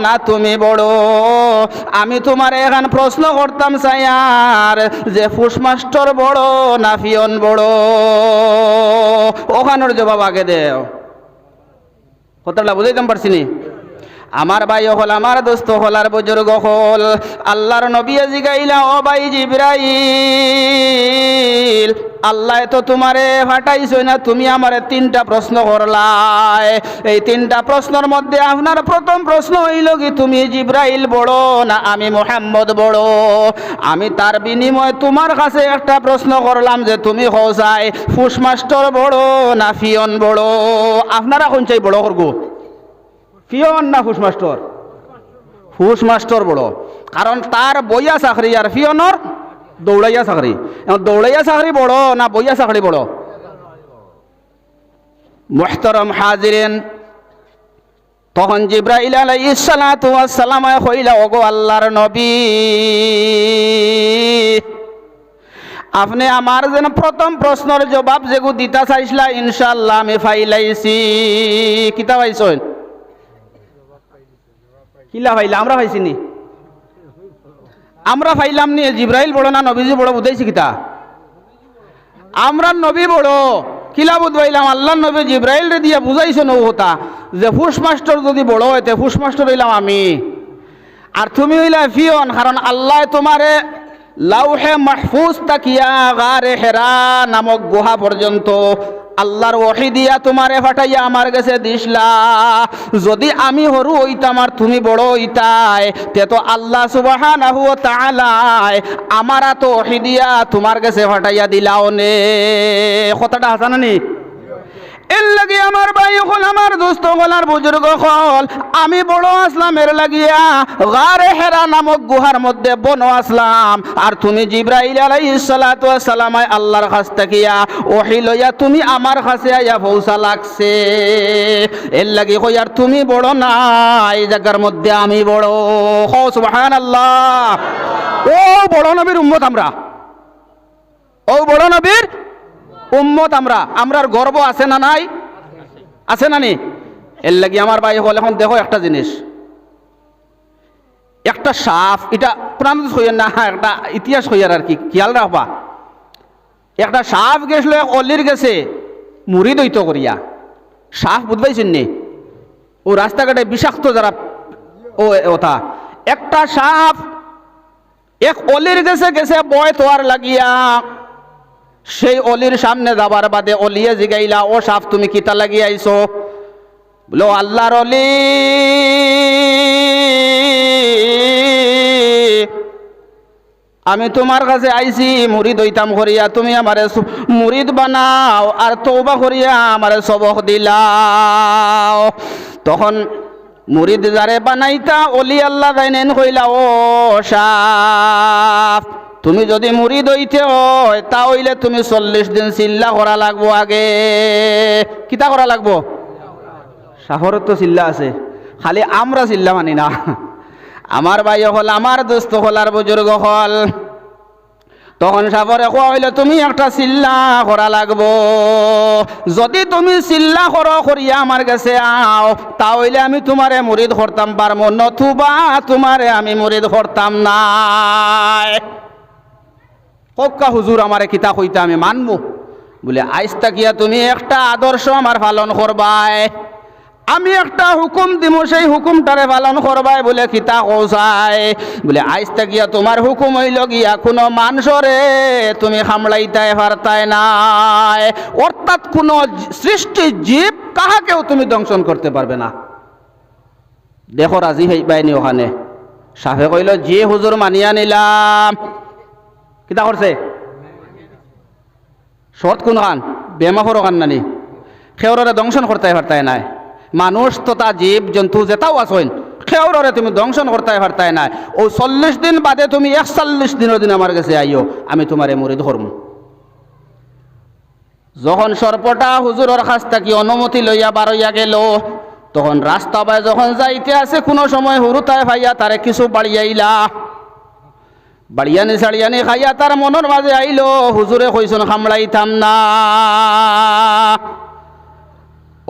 না তুমি বড়, আমি তোমার এখন প্রশ্ন করতাম স্যার যে ফুসমাস্টার বড় না পিয়ন বড়? ওখানোর জবাব আগে দেও। কথাটা বুঝাইতাম পারছি নি? আমার ভাই হল, আমার দোস্ত হল, আর বুজুর্গ হল, আল্লাহর নবী জিগাইলা, ও ভাই জিবরাইল, আল্লাহ তো তোমারে ফাটাইছই না, তুমি আমারে 3টা প্রশ্ন করলাই। এই 3টা প্রশ্নের মধ্যে আপনার প্রথম প্রশ্ন হইল কি, তুমি জিবরাইল বড় না আমি মুহাম্মদ বড়? আমি তার বিনিময়ে তোমার কাছে একটা প্রশ্ন করলাম যে তুমি হসাই ফুসমাস্টার বড় না ফিয়ন বড়? আপনারা কোন চাই বড় করব, ফিয়ন না ফুসমাস্টার? ফুসমাস্টার বড়, কারণ তার বইয়া চাকরি আর ফিয়নর দৌড়াইয়া চাকরি। দৌড়াইয়া চাকরি বড় না বইয়া চাকরি বড়? মুহতারাম হাজিরিন, তখন জিবরাইল আলাইহিস সালাতু ওয়াস সালাম কইলা, ওগো আল্লাহর নবী, আপনি আমার যেন প্রথম প্রশ্নের জবাব যেগু দিতা চাইছিলা ইনশাআল্লাহ আমি ফাইলাইছি। কিতা পাইছেন? কিলা পাইলা? আমরা পাইছি নি? আমরা পাইলাম নি? জিবরাইল বড় না নবীজি বড় বুঝাইছি কিতা? আমরা নবী বড়। কিলা বুঝবাইলাম? আল্লাহ নবী জিবরাইল রে দিয়া বুঝাইছে নৌ হতা যে ফুস মাস্টার যদি বড় হইতে ফুস মাস্টার হইলাম আমি, আর তুমি হইলা ফিয়ন, কারণ আল্লাহ তোমারে লাউহে মাহফুজ তাকিয়া গারে হেরা নামক গুহা পর্যন্ত আল্লাহর ওহী দিয়া তোমারে ফাটাইয়া আমার কাছে দিসলা। যদি আমি হরু হইতাম আর তুমি বড় হইতাই, তে তো আল্লাহ সুবহানাহু ওয়া তাআলা আমার তো ওহী দিয়া তোমার কাছে ফাটাইয়া দিলাও নে। কথাটা হাসানা নি? এর লাগি আমার ভাই হল, আমার দোস্ত হল, আর বুজুর্গ হল, আমি বড় আসলাম এর লাগিয়া গারে হেরা নামক গুহার মধ্যে বন আসলাম, আর তুমি জিবরাইল আলাইহিস সালাতু ওয়াস সালাম আল্লাহর কাছ থেকে ওহী লইয়া তুমি আমার কাছে আইয়া পৌঁছা লাগছে। এর লাগি কই আর তুমি বড় না, এই জায়গার মধ্যে আমি বড়। হো সুবহানাল্লাহ। ও বড় নবীর উম্মত আমরা, ও বড় নবীর উম্মত আমরা। আমরার গর্ব আছে না নাই? আছে না নি? এর লাগি আমার ভাই হল, এখন দেখো একটা জিনিস, একটা সাপ, এটা পুরান হইয়ার না, একটা ইতিহাস হইয়ার আর কি, খেয়াল রাখবা। একটা সাপ গেছিল এক অলির গেছে মুড়ি দৈত করিয়া। সাপ বুঝবাইছেন নি? ও রাস্তাঘাটে বিষাক্ত যারা ও ওটা, একটা সাপ এক অলির গেছে গেছে বয় তোয়ার লাগিয়া। সেই অলির সামনে যাবার বাদে অলিয়ে জিগাইলা, ও সাপ তুমি কিতা লাগিয়ে আইছো? বলো আল্লাহর অলি, আমি তোমার কাছে আইছি মুরিদ হইতাম করিয়া, তুমি আমারে মুরিদ বানাও আর তওবা করিয়া আমারে সবক দিলাও। তখন মুরিদ যারে বানাইতা অলি আল্লাহ যাইনেন কইলা, ও সাপ, তুমি যদি মুরিদ হইতে হয় তা হইলে তুমি 40 দিন চিল্লা করা লাগবো। আগে কিতা করা লাগবো? সাহরত তো চিল্লা আছে, খালি আমরা চিল্লা মানি না। আমার ভাই হল, আমার দোস্ত হল, আর বুজুর্গ হল, তখন সাপরে কোয়া হইলে তুমি একটা চিল্লা করা লাগবো। যদি তুমি চিল্লা করিয়া আমার কাছে আও, তা হইলে আমি তোমারে মুরিদ করতাম পারবো, নতুবা তোমারে আমি মুরিদ করতাম না। কক্কা হুজুর আমারে কিতা কইতা আমি মানবো? বলে আইজ তাকিয়া তুমি একটা আদর্শ আমার পালন করবাই, আমি একটা হুকুম দিব, সেই হুকুমটারে পালন করবাই। বলে কিতা কৌসাই? বলে আইজ তাকিয়া তোমার হুকুম হইল গিয়া কোনো মানুষরে তুমি সামলাইতাই পারতাই নাই, অর্থাৎ কোনো সৃষ্টি জীব কাহাকেও তুমি দংশন করতে পারবে না। দেখো রাজি হইবাইনি ওখানে? সাফে কইল, যে হুজুর মানিয়া নিলাম। কিতা করছে? শর্ত কোন খান? বেমাফর খান নানি, খেওরে দংশন করতে পারতাই নাই। মানুষ তথা জীব জন্তু যেটাও আসেন, খেওরে তুমি দংশন করতে পারতাই নাই। ও 40 দিন বাদে তুমি 41 দিনের দিন আমার কাছে আইও, আমি তোমারে মুরিদ করব। যখন সর্পটা হুজুরের কাছ থেকে অনুমতি লইয়া বারইয়া গেল, তখন রাস্তা বাই যখন যাইতে আছে, কোনো সময় হুরুতায় ভাইয়া তারে কিছু বাড়িয়াইলা, বাড়িয়ানি ছাড়িয়ানি খাইয়া তার মনের মাঝে আইলো, হুজুরে কইসন খামড়াইতাম না।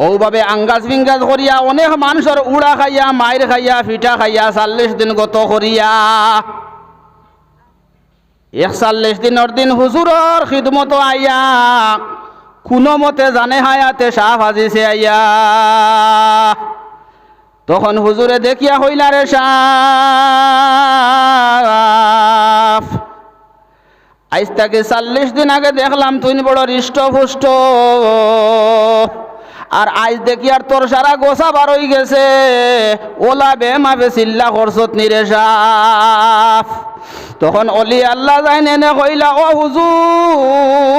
ওভাবে আঙ্গাজ বিঙ্গাজ করিয়া অনেক মানুষের উড়া খাইয়া, মায়ের খাইয়া, পিঠা খাইয়া 40 দিন গত করিয়া 41 দিনের দিন হুজুরের খিদমত আইয়া কোনো মতে জানে হায়াতে সাপ হাজিছে আইয়া। তখন হুজুরে দেখিয়া হইলা রে সাফ, আজ থেকে 40 দিন আগে দেখলাম তুই বড় হৃষ্টপুষ্ট, আর আজ দেখি আর তোর সারা গোসা বার হয়ে গেছে, ওলা বেমাবে চিল্লা করছত নিরে সাফ। তখন অলি আল্লাহ যাই নেনে কইলা, ও হুজুর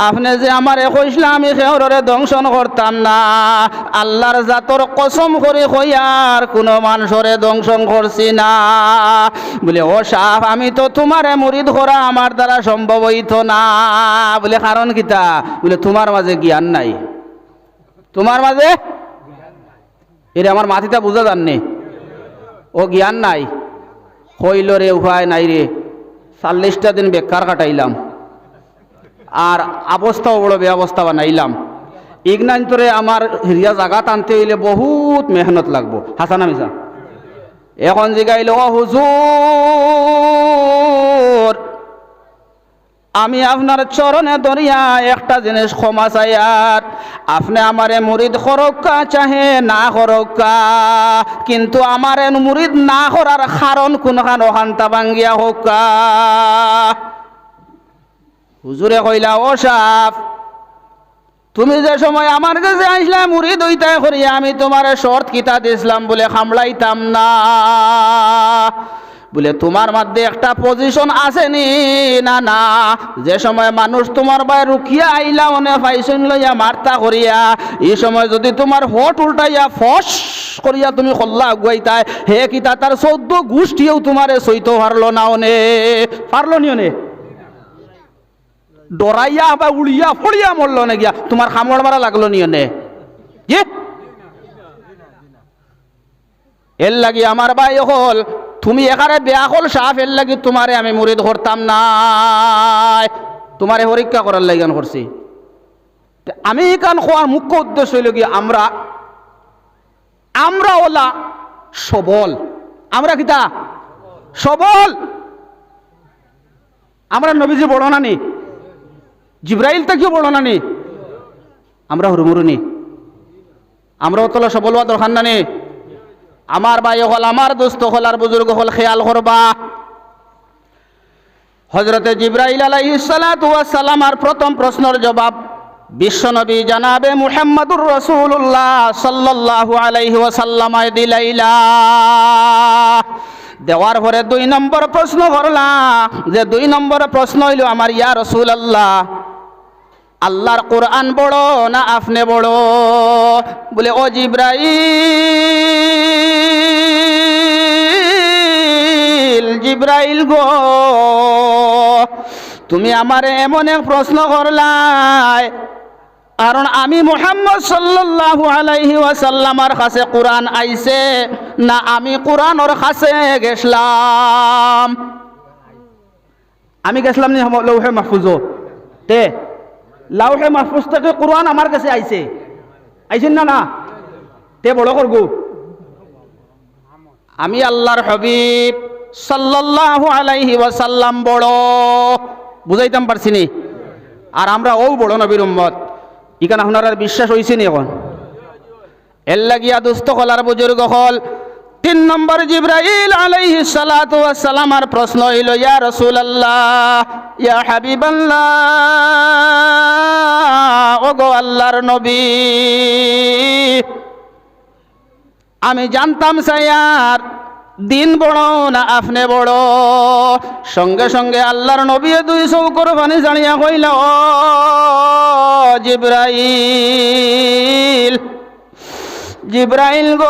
আপনি যে আমারে কইসলা আমি খেউরে দংশন করতাম না, আল্লাহর জাতর কসম করে কইয়ার কোনো মানুষরে দংশন করছি না। বলে ও সাফ আমি তো তোমারে মুরিদ করা আমার দ্বারা সম্ভব হইত না। বলে কারণ কিতা? বলে তোমার মাঝে জ্ঞান নাই, তোমার মাঝে এর আমার মাথিটা বুঝা জাননি, ও জ্ঞান নাই। কইল রে উপায় নাই রে, 40টা দিন বেকার কাটাইলাম আর অবস্থাও বড় ব্যবস্থা বানাইলাম, ইগনান্তরে আমার হিরিয়া জায়গা টানতে হইলে বহুত মেহনত লাগবো। হাসানা মিশা এখন জিগাইল, ও হুজুর আমি আপনার চরণে ধরিয়া একটা জিনিস ক্ষমা চাই, আর আপনি আমারে মুরিদ করক্কা চাহে না করক্কা, কিন্তু আমারে মুরিদ না করার কারণ কোনখান ওখানটা ভাঙ্গিয়া হোক্কা। হুজুরে কইলা, ও সাফ তুমি যে সময় আমার কাছে আসলে মুরিদ হইতাই করিয়া আমি তোমারে শর্ত কিতা দিছিলাম বলে খামলাইতাম না। বলে তোমার মধ্যে একটা পজিশন আসেনি না না, যে সময় মানুষ তোমার বাই রুখিয়া আইলা মনে ফাইসন লইয়া মারতা করিয়া, এই সময় যদি তোমার হট উল্টাইয়া ফস করিয়া তুমি খল্লা আগুয়াইতাই, হে কিতা তার 14 গোষ্ঠীও তোমারে সইতে পারলো না, অনে পারলো নি, অনে ডরাইয়া বা উড়িয়া ফড়িয়া মরল না গিয়া তোমার খামড় মারা লাগলো নি, অনে যে এর লাগি আমার ভাই হল তুমি এখানে বেয়া হল সাফ, এর লাগি তোমারে আমি মুরিদ করতাম না, তোমারে পরীক্ষা করার লাগান করছি। আমি এখান খোয়ার মুখ্য উদ্দেশ্য হইল কি, আমরা ওলা সবল, আমরা কিতা সবল, আমরা নবীজি বড় না নি, জিব্রাইল তা কি বড় না নি, আমরা হুরমুরুনি, আমরা অতলা সবল হওয়া দরকার না নি। আমার ভাই হল, আমার দোস্ত হল, আর বুজুর্গ হল, খেয়াল করবা হযরতে জিব্রাইল আলাইহিস সালাতু ওয়াস সালাম আর প্রথম প্রশ্নের জবাব বিশ্বনবী জানাবে মুহাম্মদুর রাসূলুল্লাহ সাল্লাল্লাহু আলাইহি ওয়াসাল্লাম দিলাইলা। দেওয়ার পরে 2 নম্বর প্রশ্ন করলা, যে 2 নম্বর প্রশ্ন হইল আমার, ইয়া রাসূলুল্লাহ আল্লাহর কোরআন বড় না আপনি বড়? বলে ও জিব্রাইল গো তুমি আমারে এমন এক প্রশ্ন করলাই, কারণ আমি মুহাম্মদ সাল্লাল্লাহু আলাইহি ওয়াসাল্লামের কাছে কোরআন আইছে না আমি কোরআনের কাছে গেছলাম? আমি গেছলাম নি লৌহে মাহফুজ তে, লৌহে মাহফুজ থেকে কোরআন আমার কাছে আইছে, আইছেন না? না তে বড় করগু আমি আল্লাহর হাবিব সাল্লাল্লাহু আলাইহি ওয়াসাল্লাম বড়, বুঝাইতাম পারছি নি? আর আমরা ও বড় নবীর উম্মত, ইখানে আপনার আর বিশ্বাস হইছে নি? এখন এর লাগিয়া দুস্থ হলার বুজুর্গ হল 3 নম্বর জিব্রাইল আলাইহিস সালাতু ওয়াস সালাম আর প্রশ্ন হইল, ইয়া রাসূলুল্লাহ ইয়া হাবিবাল্লাহ ও গো আল্লাহর নবী আমি জানতাম স্যার দিন বড় না আপনি বড়? সঙ্গে সঙ্গে আল্লাহর নবী 2 চৌকর পানি জানিয়া কইল, ও জিব্রাইল, জিব্রাইল গো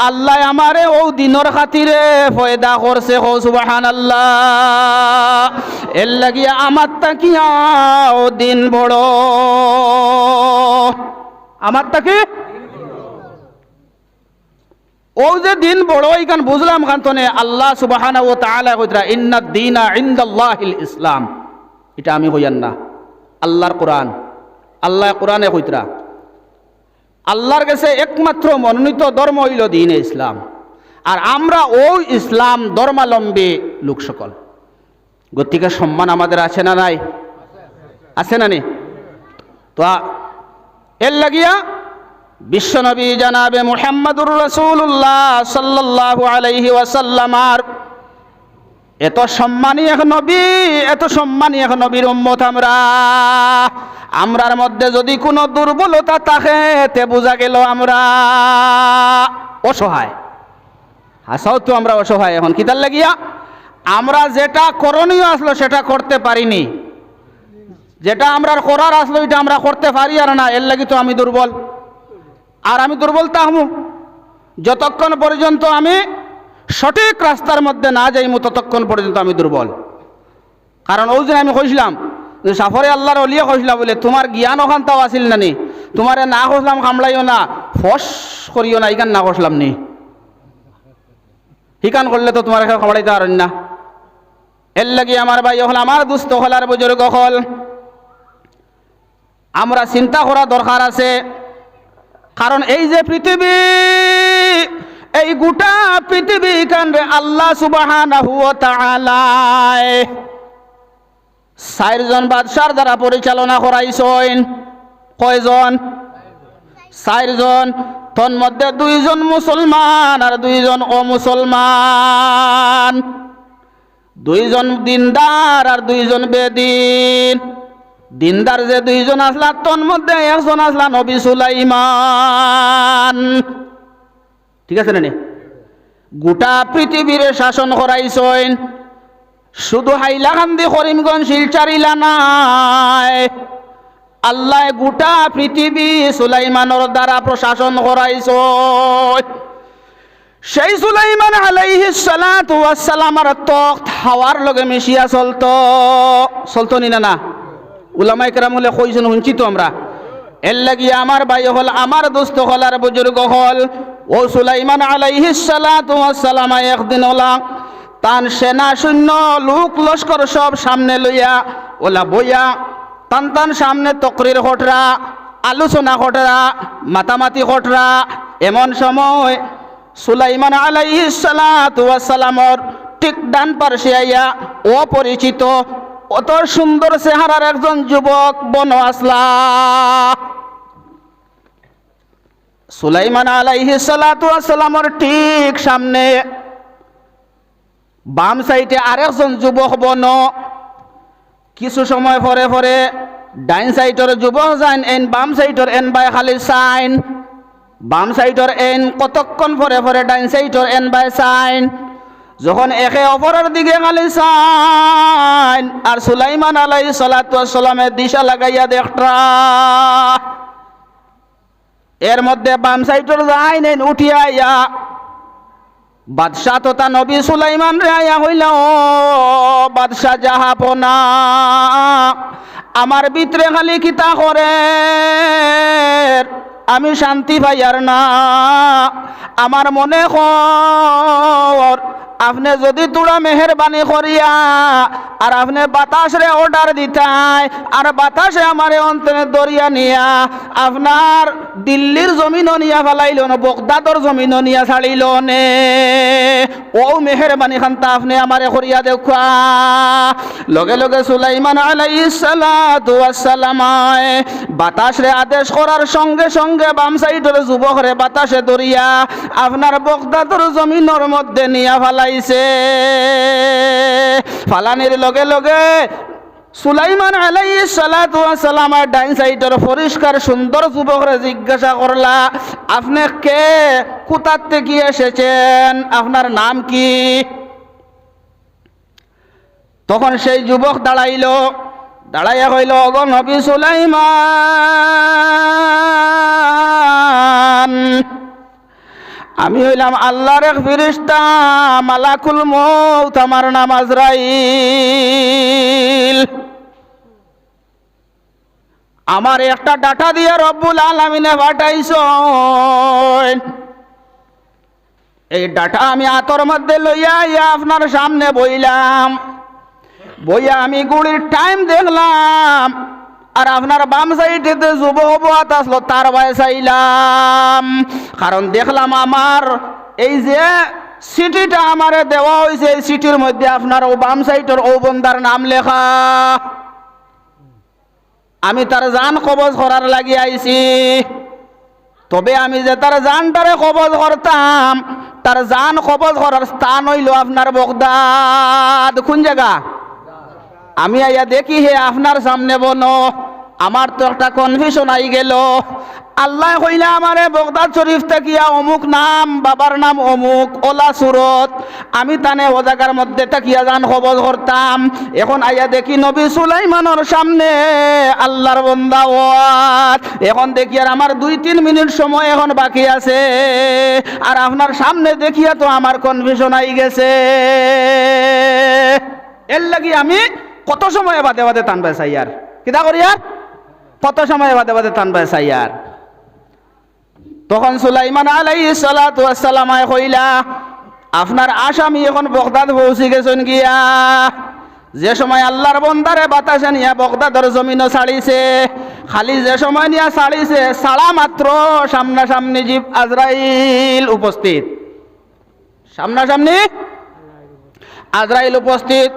আল্লাহ আমারে ও দিনের খাতিরে পয়দা করছে, হো সুবহানাল্লাহ, এর লাগিয়া আমার তাকিয়া ও দিন বড়, আমার তাকি ও যে দিন বড় এইখান বুঝলাম কান্তনে আল্লাহ সুবহানাহু ওয়া তাআলা কইতরা ইন্নাদ দীনা ইনদাল্লাহিল ইসলাম, এটা আমি কইয়ান না, আল্লাহর কোরআন, আল্লাহ কোরআনে কইতরা আল্লাহর কাছে একমাত্র মনোনীত ধর্ম হইল দ্বীনে ইসলাম, আর আমরা ওই ইসলাম ধর্মাবলম্বী লোক সকল। গতিকে সম্মান আমাদের আছে না নাই? আছে না নি? তো এর লাগিয়া বিশ্বনবী জানাবে মুহাম্মদুর রাসূলুল্লাহ সাল্লাল্লাহু আলাইহি ওয়াসাল্লামার এত সম্মানী এক নবী, এত সম্মানী এক নবীর উম্মত আমরার মধ্যে যদি কোনো দুর্বলতা থাকে তে বোঝা গেল আমরা অসহায়। হাসাও তো আমরা অসহায়। এখন কিতার লাগিয়া আমরা যেটা করণীয় আসলো সেটা করতে পারিনি, যেটা আমরা করার আসলো এটা আমরা করতে পারি আর না, এর লাগি তো আমি দুর্বল। আর আমি দুর্বল তাহমু যতক্ষণ পর্যন্ত আমি সঠিক রাস্তার মধ্যে না যাইমু ততক্ষণ পর্যন্ত আমি দুর্বল। কারণ ওই দিন আমি কইছিলাম সাফরে আল্লাহর অলিয়া কইছিলাম বলে তোমার জ্ঞান ওখানটাও আসিল না নি, তোমারে না কইলাম কামড়াইও না, ফস করিও না, ইকান না কইলাম নি, হিকান করলে তো তোমার কামড়াইতে পারেন না। এর লাগি আমার ভাই হল, আমার দুস্থ হল আর বুজুর্গ হল, আমরা চিন্তা করা দরকার আছে। কারণ এই যে পৃথিবী, এই গোটা পৃথিবী কান্ডে আল্লাহ সুবহানাহু ওয়া তাআলা 4 জন বাদশার দ্বারা পরিচালনা করাইছেন। কয়জন? 4 জন। তন মধ্যে 2 জন মুসলমান আর 2 জন অমুসলমান, 2 জন দিনদার আর 2 জন বেদিন। দিনদার যে 2 জন আসলা তন মধ্যে 1 জন আসলা নবী সুলাইমান। ঠিক আছে না? গোটা পৃথিবীর শাসন করাইছেন। শুধু হাইলাকান্দি করিমগঞ্জ শিলচর নাই, আল্লাহ গোটা পৃথিবী সুলাইমানের দ্বারা প্রশাসন করাইছেন। সেই সুলাইমান আলাইহিস সালাতু ওয়াস সালামের তখ্ত হাওয়ার লগে মিশিয়া চলতো নি না? উলামায়ে কেরাম হলে কইছেন, শুনছি তো আমরা। এর লাগিয়া আমার ভাই হল, আমার দোস্ত হল আর বুজুর্গ হল, ও সুলাইমান আলাইহিস সালাতু ওয়াস সালাম একদিন ওলা তান সেনা শূন্য লোক লস্কর সব সামনে লইয়া ওলা বইয়া তান সামনে তকরির ঘটরা, আলোচনা ঘটরা, মাতামাতি ঘটরা। এমন সময় সুলাইমান আলাইহিস সালাতু ওয়াস সালামর ঠিক ডান পার্শ্বে আইয়া অপরিচিত অত সুন্দর চেহারার একজন যুবক বন আসলা। সুলাইমান আলাইহিস সালাতু ওয়াস সালামর ঠিক সামনে বাম সাইডে আরেকজন যুবক বন। কিছু সময় পরে পরে ডাইন সাইডের যুবক যান এন বাম সাইডের এন বাই খালি সাইন, বাম সাইডের এন কতক্ষণ পরে পরে ডাইন সাইডের এন বাই সাইন। যখন একে অপরের দিকে খালি সাইন আর সুলাইমান আলাইহিস সালাতু ওয়াস সালামের দিশা লাগাইয়া দেখরা, এর মধ্যে বাম সাইডের যাইন এন উঠিয়া আইয়া বাদশাহ তথা নবী সুলাইমান রে আয়া হইল, ও বাদশাহ জাহাপনা, আমার ভিতরে খালি কিতা করে আমি শান্তি পাইয়ার না। আমার মনে কর আপনি যদি তোরা মেহরবানি করিয়া আর আপনি বাতাসরে অর্ডার দিতাই আর বাতাসে আমার অন্তরে দরিয়া নিয়া আপনার দিল্লির জমিনও নিয়া ফেলাইল না, বগদাদর জমিনও নিয়া ছাড়িল নে, ও মেহরবানি খান্তা আপনি আমারে করিয়া দেখা। লগে লগে সুলাইমান আলাইহিস সালাতু ওয়াস সালাম বাতাসরে আদেশ করার সঙ্গে সঙ্গে বাম সাইডের যুবকরে বাতাসে দরিয়া আপনার বগদাদর জমিনের মধ্যে নিয়া ফেলাইছে। ফালানির লগে লগে সুলাইমান আলাইহিস সালাতু ওয়াস সালাম ডাইন সাইডের পরিষ্কার সুন্দর যুবকরে জিজ্ঞাসা করলা, আপনি কে, কোথার থেকে এসেছেন, আপনার নাম কি? তখন সেই যুবক দাঁড়াইয়া কইল, ওগো নবী সুলাইমান, আমি হইলাম আল্লাহর এক ফেরেশতা মালাকুল মউত, আমার নাম আজরাইল। আমার একটা ডাটা দিয়ে রব্বুল আলামিনে পাঠাইছেন। এই ডাটা আমি আতর মধ্যে লইয়া আপনার সামনে বইলাম। বইয়া আমি গুড়ির টাইম দেখলাম আর আপনার বাম সাইডে যুবক আসলো তার ভয় চাইলাম। কারণ দেখলাম আমার এই যে সিটিটা আমারে দেওয়া হয়েছে, এই সিটির মধ্যে আপনার ও বাম সাইডের ও বন্দার নাম লেখা। আমি তার জান কবজ করার লাগি আইছি। তবে আমি যে তার জানটারে কবজ করতাম, তার জান কবজ করার স্থান হইল আপনার বগদাদ। কোন জায়গা? আমি আইয়া দেখি হে আপনার সামনে বনো, আমার তো একটা কনফিউশন আই গেল। আল্লাহ কইলে আমারে বগদাদ শরীফ তাকিয়া অমুক নাম, বাবার নাম অমুক, ওলা সুরত, আমি তানে ও জায়গার মধ্যে তাকিয়া জান কবজ করতাম। এখন আইয়া দেখি নবী সুলাইমানের সামনে আল্লাহর বান্দা ওয়াত। এখন দেখি আর আমার 2-3 মিনিট সময় এখন বাকি আছে, আর আপনার সামনে দেখিয়া তো আমার কনফিউশন আই গেছে। এর লাগি আমি কত সময় বাদে বাদে টানবে চাই আর কিতা করি আর কত সময় বাদে বাদে টানবে চাই আর। তখন সুলাইমান আলাইহিস সালাতু ওয়াস সালাম কইলা, আপনার আসামি এখন বগদাদ পৌঁছে গেছেন গিয়া। যে সময় আল্লাহর বন্দারে বাতাসে নিয়া বগদাদের জমিনও ছাড়িছে, খালি যে সময় নিয়া ছাড়িছে, ছাড়া মাত্র সামনাসামনি জিব আজরাইল উপস্থিত। সামনাসামনি আজরাইল উপস্থিত।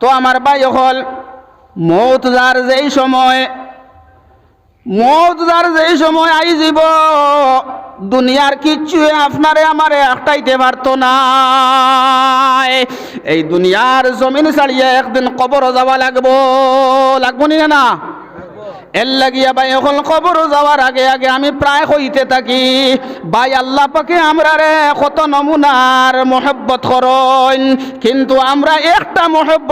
তো আমার ভাই হল মৌত যার যেই সময় আই যাব, দুনিয়ার কিচ্ছু আপনারে আমারে একটাইতে পারতো না। এই দুনিয়ার জমিন ছাড়িয়ে একদিন কবর যাওয়া লাগবো নি না? এর লাগিয়া ভাই এখন কবর যাওয়ার আগে আগে আমি প্রায় কইতে থাকি, ভাই আল্লাহ পাকে আমরা রে কত নমুনার মোহব্বত করেন, কিন্তু আমরা একটা মোহব্বত